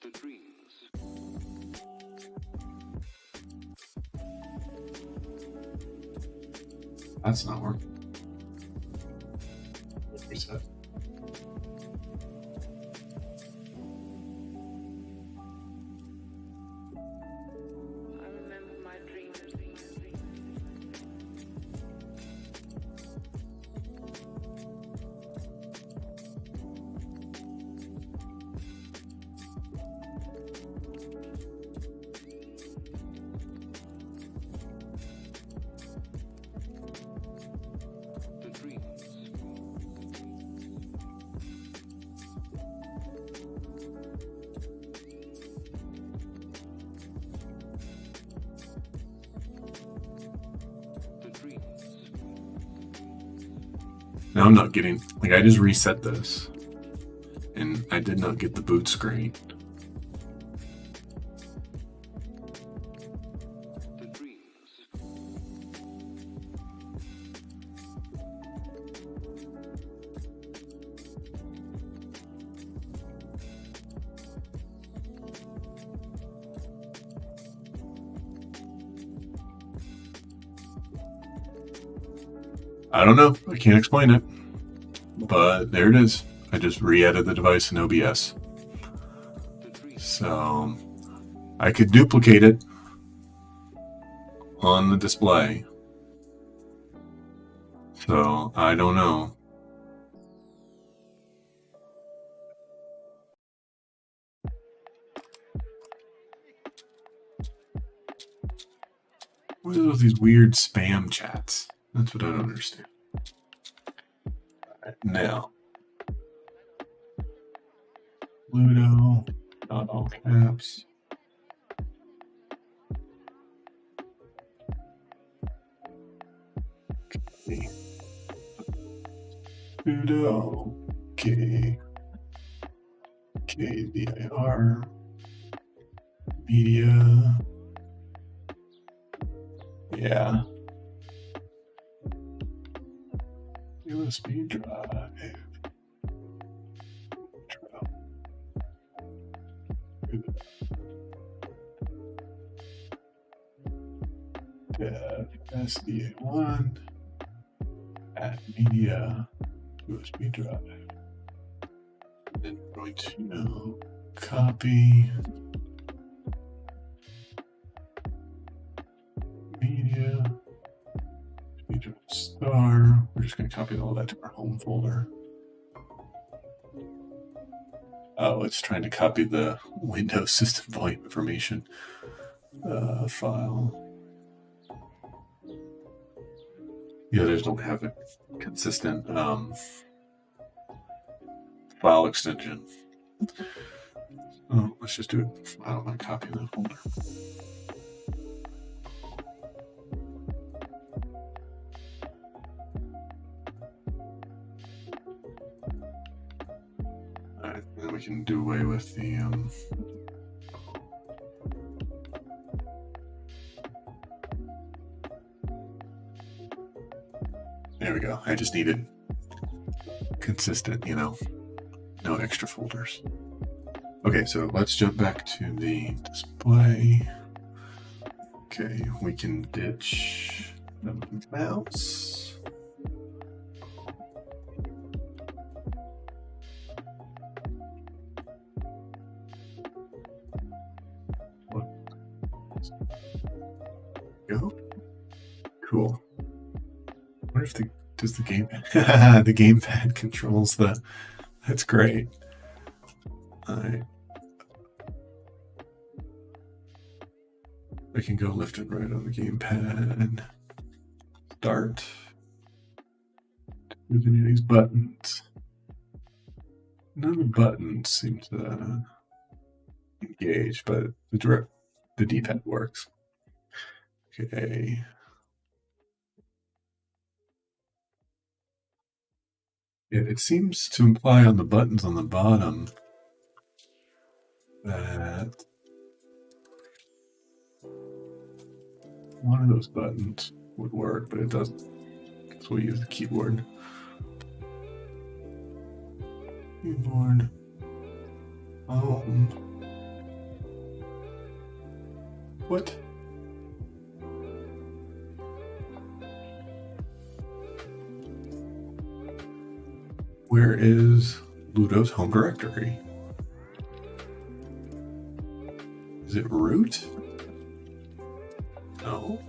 The dreams. That's not working. Reset. I remember my dreams. The dreams. The dreams. Now I'm not getting, like, I just reset this and I did not get the boot screen. The dreams. I don't know. I can't explain it. But there it is. I just re-added the device in OBS. So I could duplicate it on the display. So I don't know. What are these weird spam chats? That's what I don't understand. Alright, now. Ludo, not all caps. Okay. Ludo, K, KVIR, media. Yeah. USB drive. Dev SDA1 add media USB drive. Then we're going to copy media USB drive star. We're just going to copy all that to our home folder. Oh, it's trying to copy the Windows system volume information file. The others don't have a consistent file extension. Oh, let's just do it. I don't mind copying that folder. Alright, then we can do away with the there we go. I just needed consistent, you know, no extra folders. Okay, so let's jump back to the display. Okay, we can ditch the mouse. What? Go. Cool. I wonder if does the game the gamepad controls the. That's great. I can go left and right on the gamepad. Start. With any of these buttons. None of the buttons seem to engage, but the D-pad works. Okay. It seems to imply on the buttons on the bottom that one of those buttons would work, but it doesn't. So we'll use the keyboard. Keyboard. What? Where is Ludo's home directory? Is it root? No.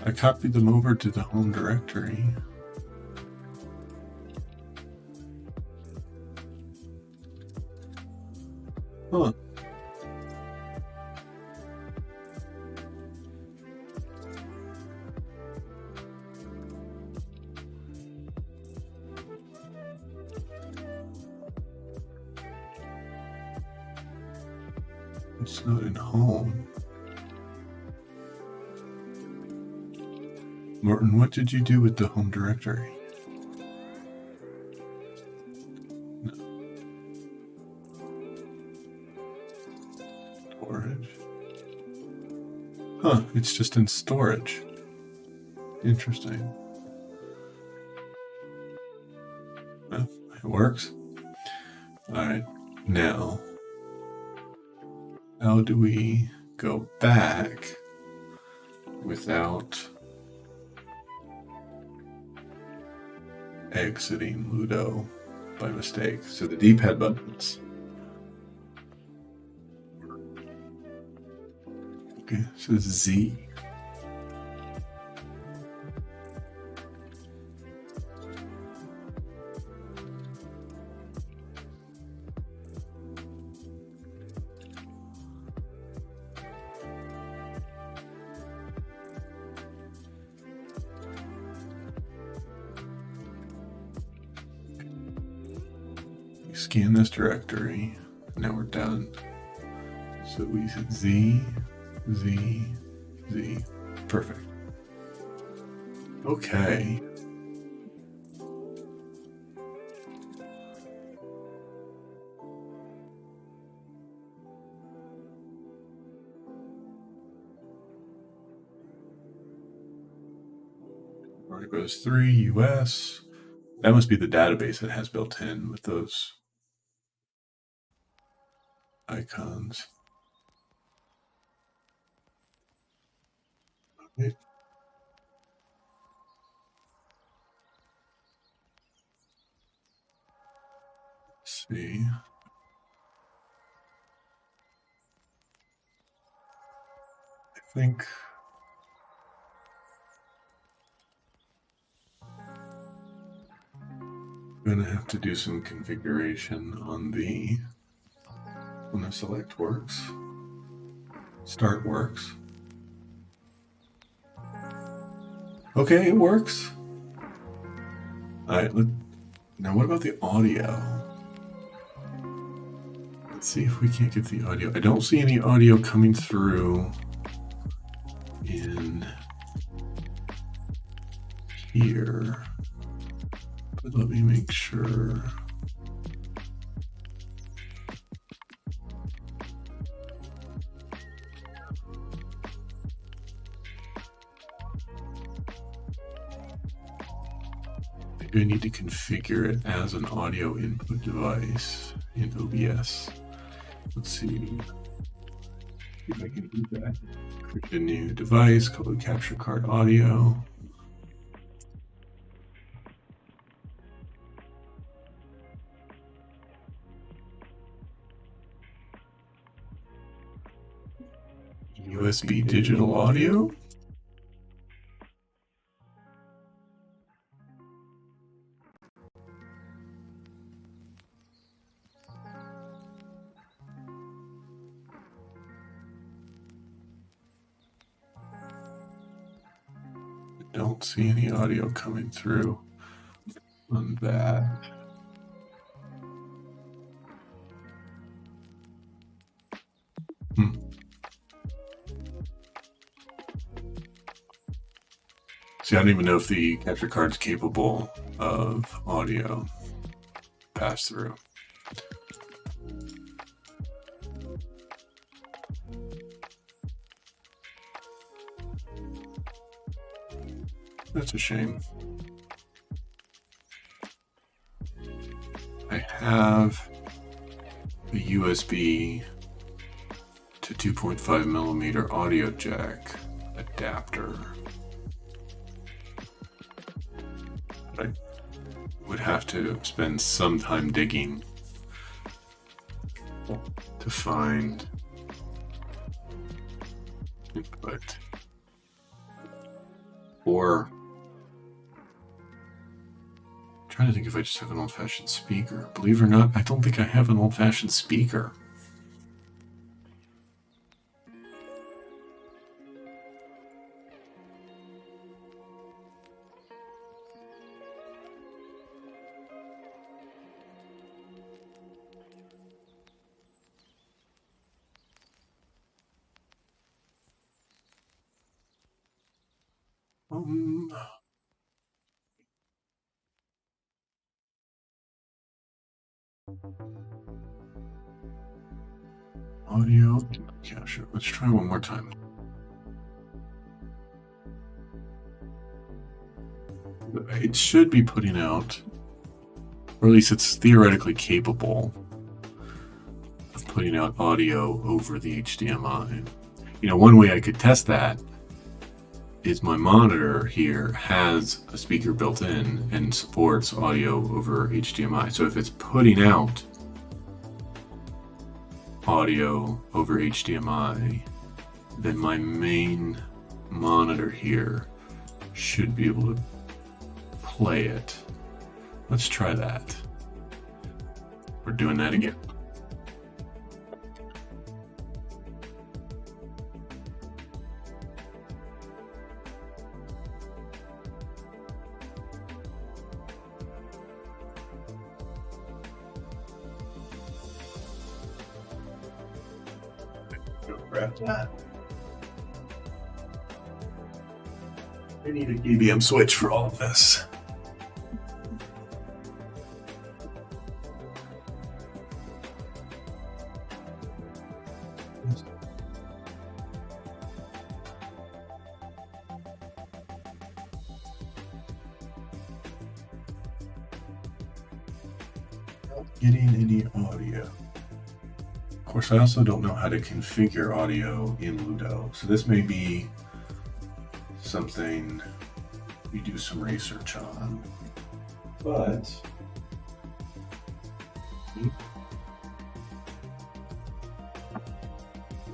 I copied them over to the home directory. Huh. It's not in home. Martin, what did you do with the home directory? No. Storage. Huh, it's just in storage. Interesting. Well, it works. Alright, now how do we go back without exiting Ludo by mistake. So the D-pad buttons. Okay, so Z. Scan this directory. Now we're done. So we said Z, Z, Z. Perfect. Okay. Articles 3 US. That must be the database that has built in with those icons. Okay. Let's see. I think I'm gonna have to do some configuration on the when the select works. Start works. Okay, it works. Alright, now what about the audio? Let's see if we can't get the audio. I don't see any audio coming through in here. But let me make sure. I need to configure it as an audio input device in OBS. Let's see if I can do that. Create a new device called Capture Card Audio. USB digital audio. Don't see any audio coming through on that. See, I don't even know if the capture card's capable of audio pass through. That's a shame. I have a USB to 2.5 millimeter audio jack adapter. I would have to spend some time digging to find input. Or trying to think if I just have an old-fashioned speaker. Believe it or not, I don't think I have an old-fashioned speaker. Audio capture. Let's try one more time. It should be putting out, or at least it's theoretically capable of putting out audio over the HDMI. You know, one way I could test that is my monitor here has a speaker built in and supports audio over HDMI. So if it's putting out audio over HDMI, then my main monitor here should be able to play it. Let's try that. We're doing that again. Grab that. We need a EBM switch for all of this. Not getting any audio. Of course, I also don't know how to configure audio in Ludo, so this may be something we do some research on. But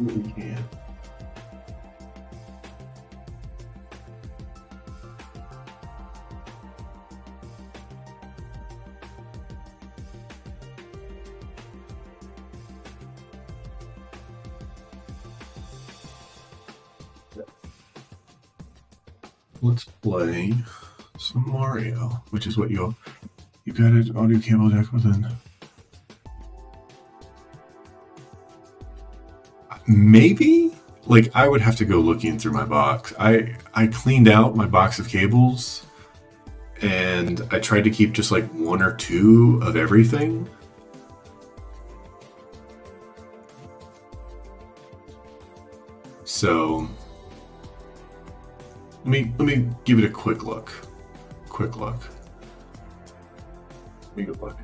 we can. Let's play some Mario, which is what you got an audio cable jack within. Maybe? Like, I would have to go looking through my box. I cleaned out my box of cables and I tried to keep just like one or two of everything. So let me give it a quick look. Let me go look.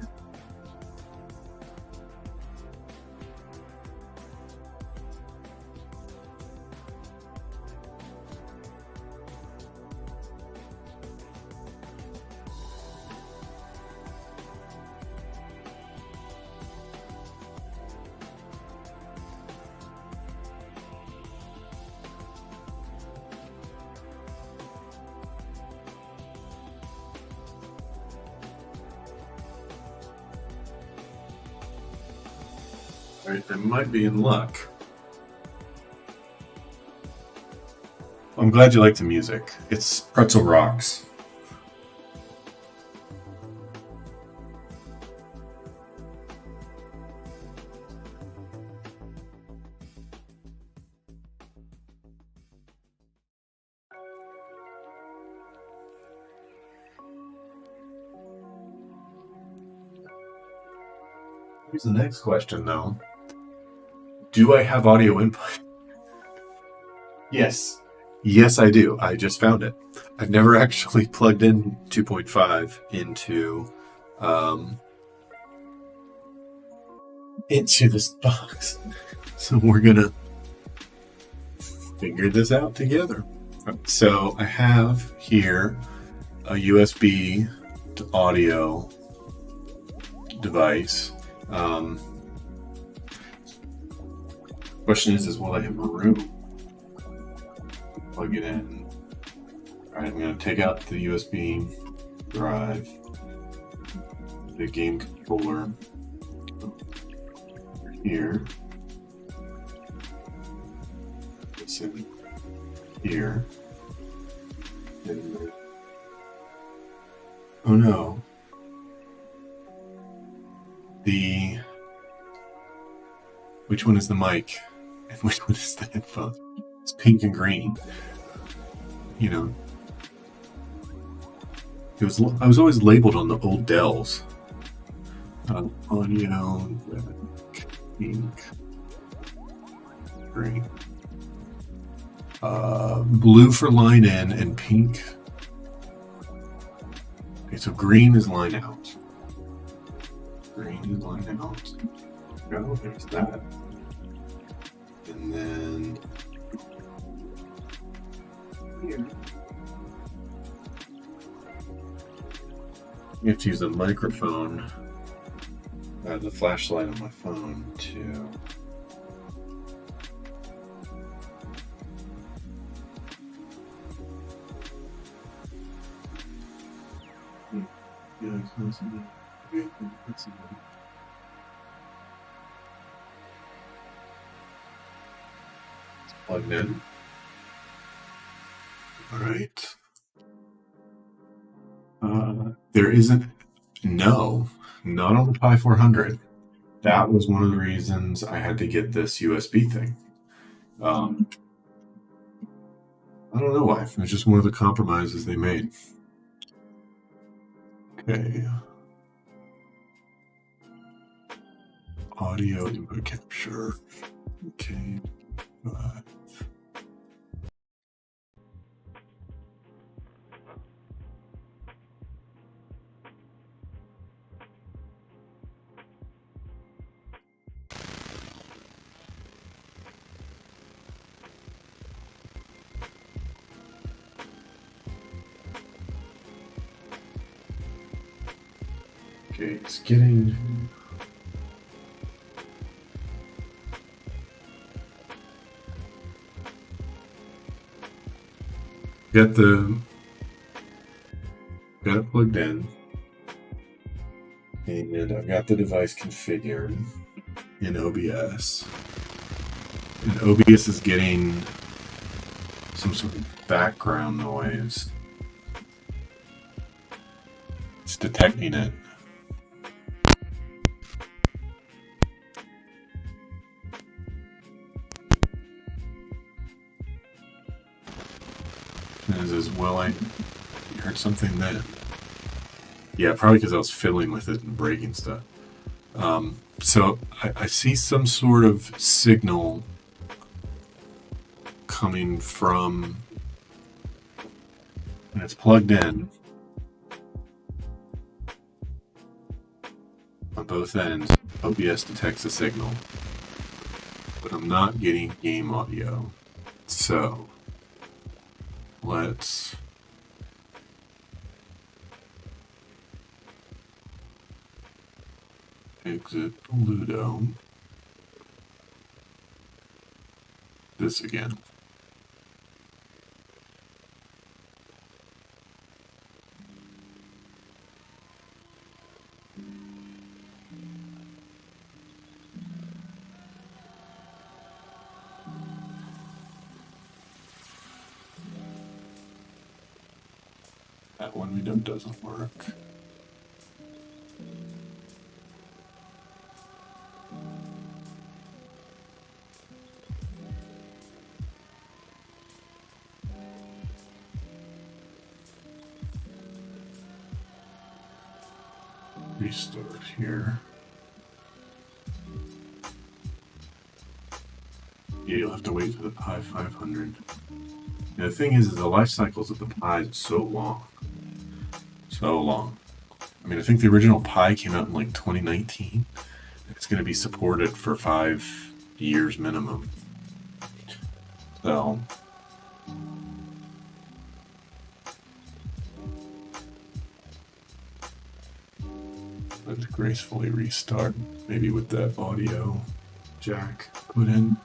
Alright, I might be in luck. I'm glad you like the music. It's Pretzel Rocks. Here's the next question, though. Do I have audio input? Yes. Yes, I do. I just found it. I've never actually plugged in 2.5 into this box. So we're gonna figure this out together. So I have here a USB to audio device. Question is will I have room? Plug it in. Alright, I'm going to take out the USB drive, the game controller here, this in here, and oh no, which one is the mic and which one is the headphone? It's pink and green. You know, I was always labeled on the old Dells. Audio, pink, green. Blue for line in and pink. Okay, so green is line out. Green is line out. Go, there's that. And then You have to use the microphone, the flashlight on my phone to. Yeah, it's plugged in. All right. There isn't. No, not on the Pi 400. That was one of the reasons I had to get this USB thing. I don't know why. It was just one of the compromises they made. Okay. Audio input capture. Okay. Okay, it's getting. Got it plugged in, and I've got the device configured in OBS. And OBS is getting some sort of background noise. It's detecting it. And it says, well, you heard something then. Yeah, probably because I was fiddling with it and breaking stuff. So I see some sort of signal coming from, and it's plugged in on both ends. OBS detects the signal, but I'm not getting game audio. So let's exit Ludo. This again. That one we know doesn't work. Restart here. Yeah, you'll have to wait for the Pi 500. And the thing is the life cycles of the Pi is so long. So long. I mean, I think the original Pi came out in like 2019. It's going to be supported for 5 years minimum. So let's gracefully restart, maybe with that audio jack put in.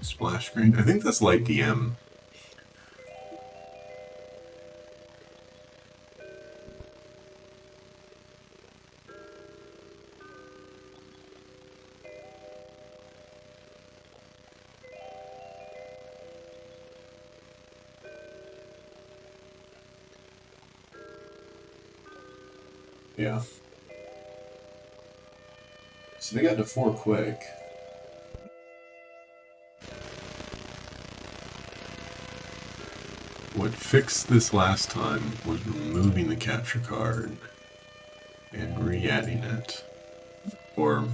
Splash screen. I think that's Light DM. Yeah. So they got to 4 quick. What fixed this last time was removing the capture card and re-adding it. Or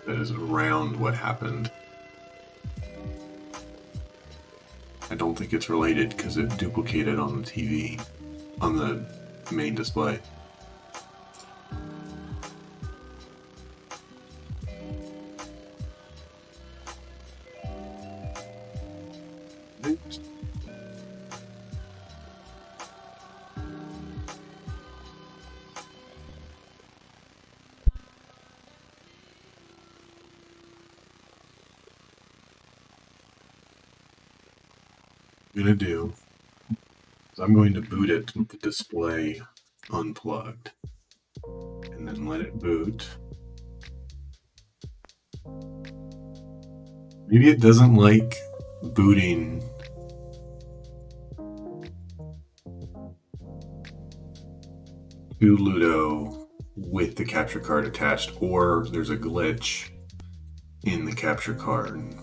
that is around what happened. I don't think it's related because it duplicated on the TV, on the main display. I'm going to do is I'm going to boot it with the display unplugged and then let it boot. Maybe it doesn't like booting to Ludo with the capture card attached, or there's a glitch in the capture card.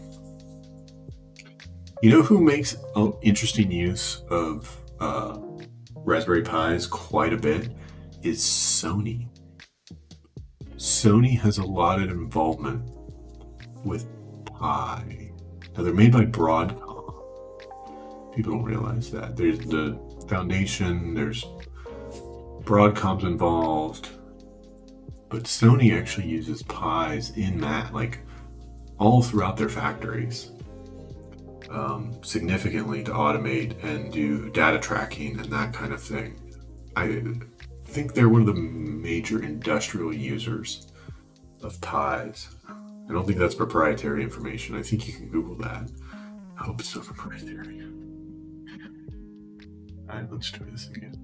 You know who makes interesting use of Raspberry Pis quite a bit is Sony. Sony has a lot of involvement with Pi. Now they're made by Broadcom. People don't realize that. There's the foundation, there's Broadcom's involved, but Sony actually uses Pis in that, like all throughout their factories. Significantly to automate and do data tracking and that kind of thing. I think they're one of the major industrial users of Pis. I don't think that's proprietary information. I think you can Google that. I hope it's not proprietary. Alright, let's try this again.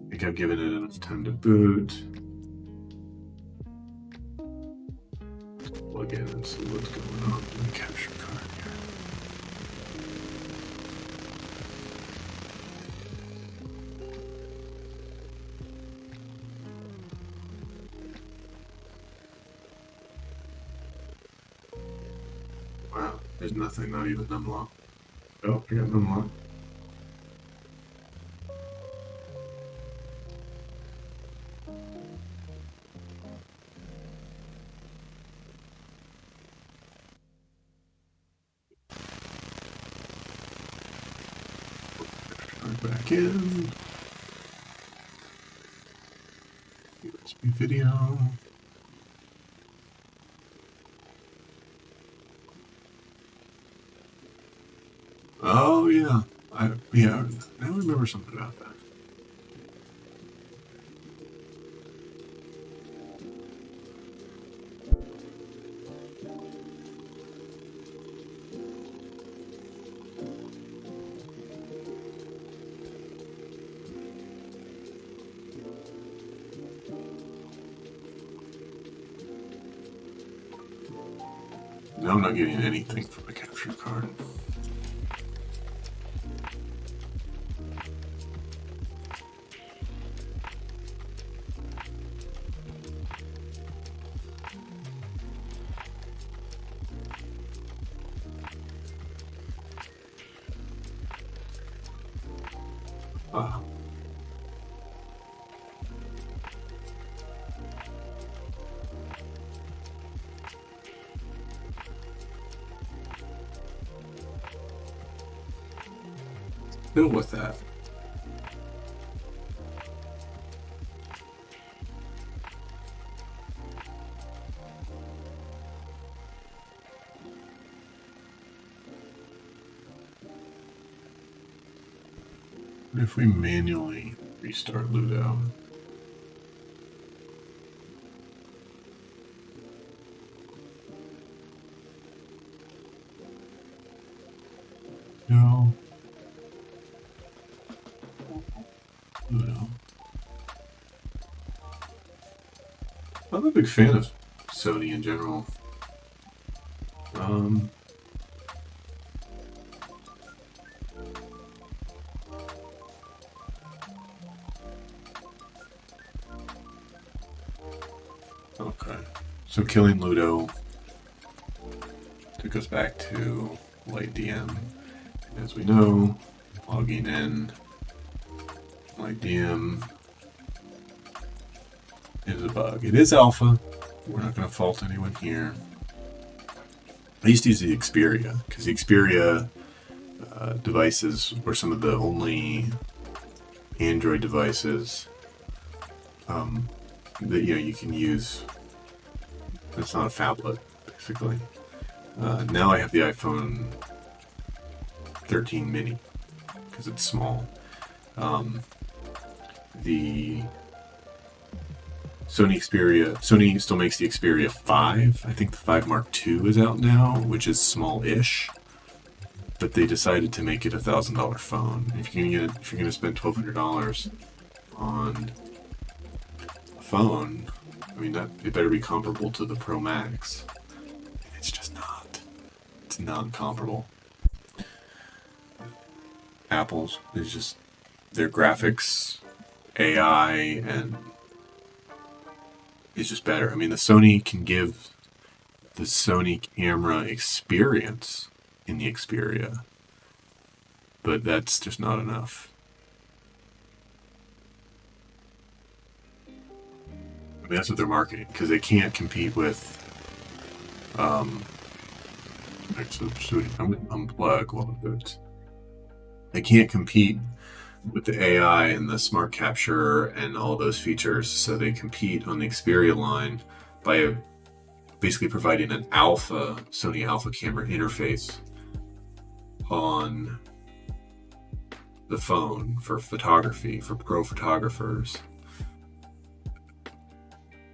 I think I've given it enough time to boot. Plug in and see what's going on in the capture card here. Wow, there's nothing, not even unlocked. Oh, I got an unlock. Back in. USB video. Oh yeah, now I remember something about that. Now I'm not getting anything from the capture card. Ah. Deal with that. What if we manually restart Ludo? No. Ludo. I'm a big fan of Sony in general. Okay. So killing Ludo took us back to Light DM. As we know, logging in Light DM is a bug. It is alpha. We're not going to fault anyone here. I used to use the Xperia because the Xperia devices were some of the only Android devices that you can use. It's not a phablet, basically. Now I have the iPhone 13 mini because it's small. The Sony still makes the Xperia 5. I think the 5 Mark II is out now, which is small-ish. But they decided to make it a $1,000 phone. If you're gonna spend $1,200 on a phone, I mean it better be comparable to the Pro Max. It's just not. It's not comparable. Apple's is just their graphics, AI, and it's just better. I mean, the Sony can give the Sony camera experience in the Xperia, but that's just not enough. I mean, that's what they're marketing, because they can't compete with actually, I'm going to unplug while it boots. They can't compete with the AI and the smart capture and all those features, so they compete on the Xperia line by basically providing an Sony alpha camera interface on the phone for photography, for pro photographers.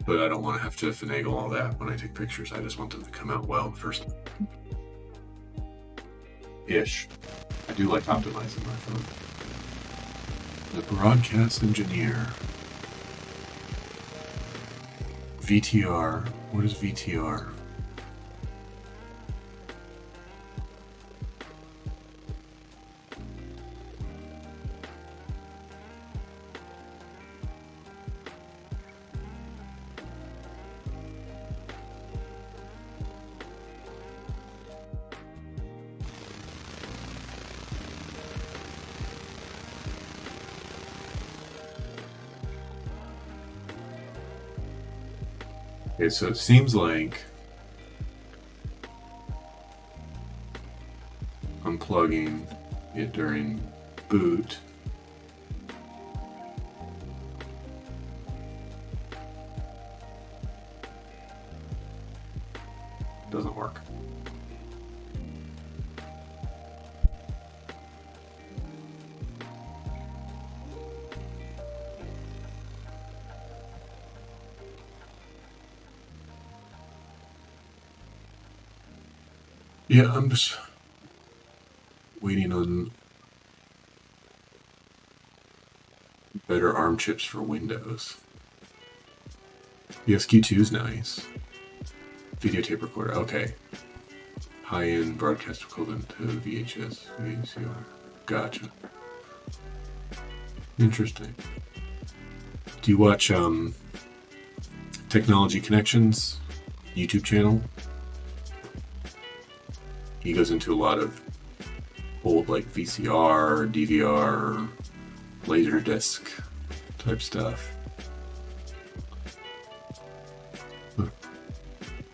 But I don't want to have to finagle all that when I take pictures. I just want them to come out well first. Ish. I do like optimizing my phone. The broadcast engineer. VTR. What is VTR? Okay, so it seems like unplugging it during boot doesn't work. Yeah, I'm just waiting on better ARM chips for Windows. ESQ2 is nice. Videotape recorder, okay. High-end broadcast equivalent to VHS, VCR. Gotcha. Interesting. Do you watch Technology Connections YouTube channel? He goes into a lot of old like VCR, DVR, Laserdisc type stuff.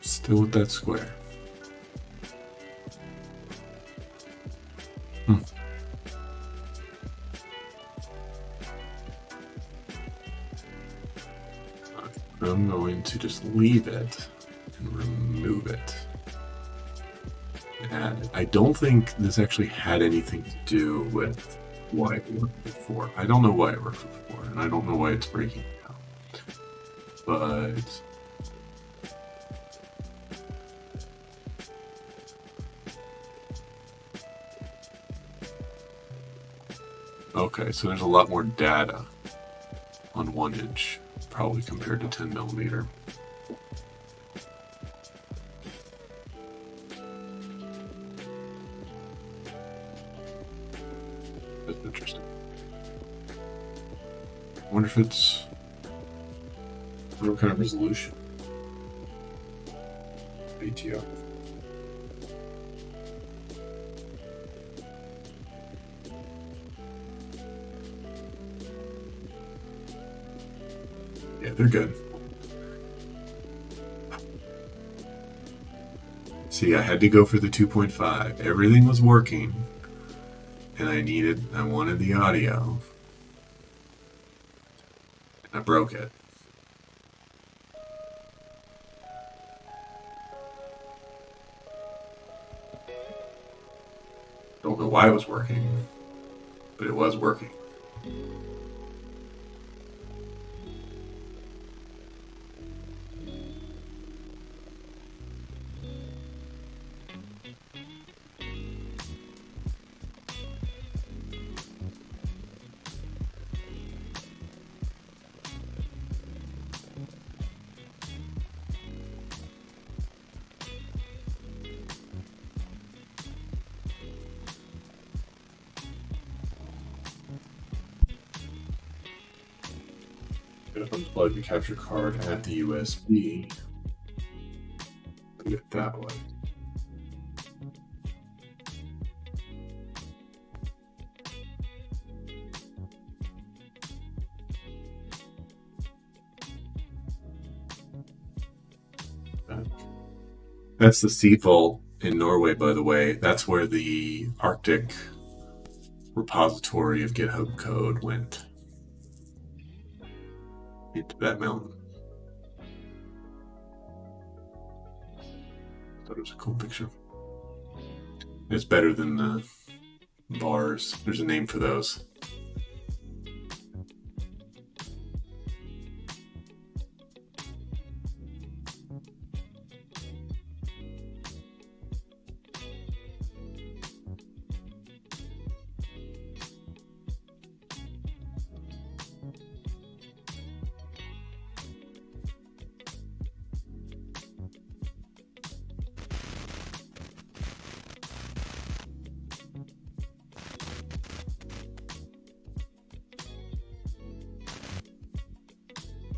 Still with that square. I'm going to just leave it and remove it. And I don't think this actually had anything to do with why it worked before. I don't know why it worked before, and I don't know why it's breaking now. But okay, so there's a lot more data on 1 inch, probably compared to 10 millimeter. That's interesting. I wonder if it's what kind of resolution. BTO. Yeah, they're good. See, I had to go for the 2.5. Everything was working, and I wanted the audio. I broke it. Don't know why it was working, but it was working. Gonna unplug the capture card at the USB. Put it that way. That's the Seed Vault in Norway, by the way. That's where the Arctic repository of GitHub code went. Into that mountain. Thought it was a cool picture. It's better than the bars. There's a name for those.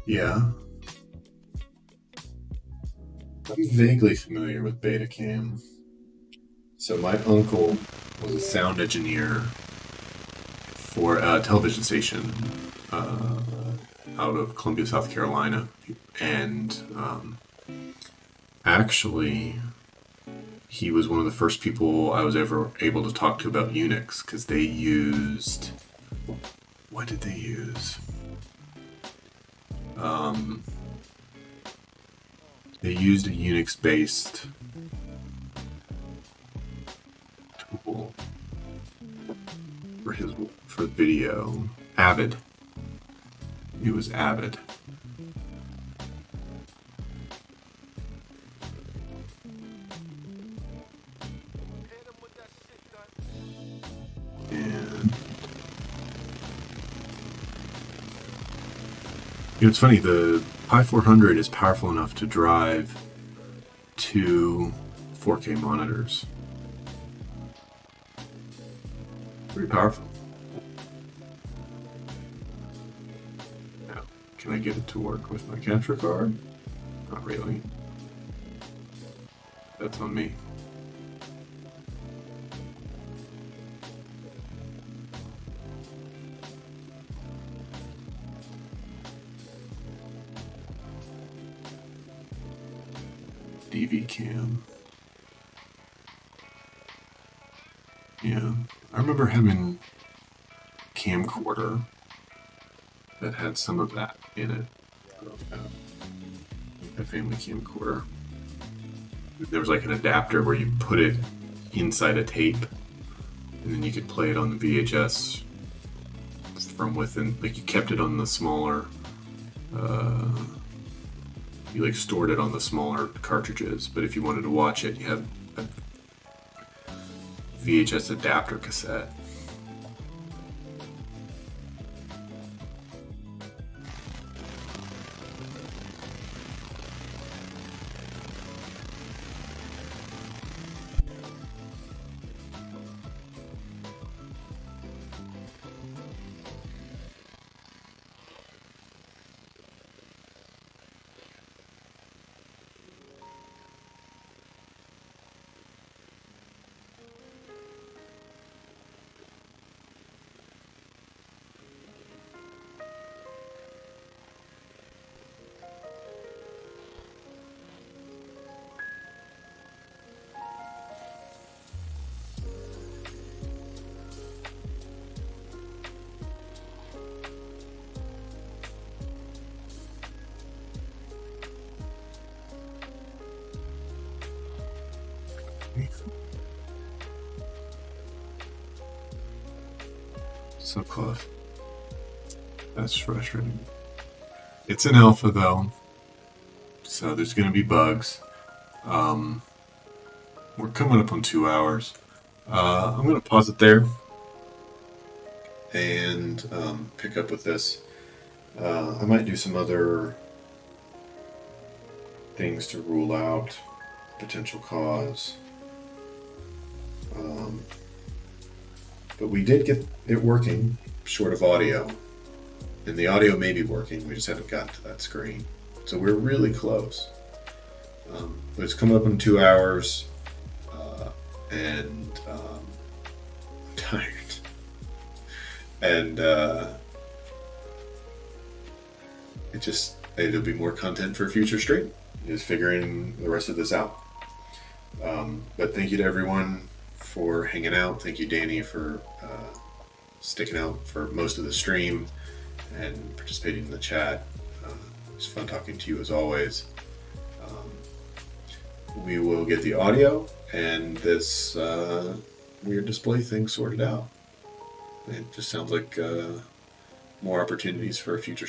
Yeah. I'm vaguely familiar with Betacam. So my uncle was a sound engineer for a television station out of Columbia, South Carolina. And actually, he was one of the first people I was ever able to talk to about Unix, because they used... What did they use? They used a Unix-based tool for video. Avid. It was Avid. And it's funny, the Pi 400 is powerful enough to drive two 4K monitors. Pretty powerful. Now, can I get it to work with my capture card? Not really. That's on me. DV cam. Yeah, I remember having a camcorder that had some of that in it. A family camcorder. There was like an adapter where you put it inside a tape, and then you could play it on the VHS from within. Like you kept it on the smaller. You like stored it on the smaller cartridges, but if you wanted to watch it, you had a VHS adapter cassette. me. So close. That's frustrating. It's an alpha though, so there's going to be bugs. We're coming up on 2 hours. I'm going to pause it there and pick up with this. I might do some other things to rule out potential cause. But we did get it working, short of audio. And the audio may be working, we just haven't gotten to that screen. So we're really close. But it's coming up in 2 hours, and I'm tired. And it'll be more content for a future stream. Just figuring the rest of this out. But thank you to everyone for hanging out. Thank you, Danny, for sticking out for most of the stream and participating in the chat. It's fun talking to you as always. We will get the audio and this weird display thing sorted out. It just sounds like more opportunities for a future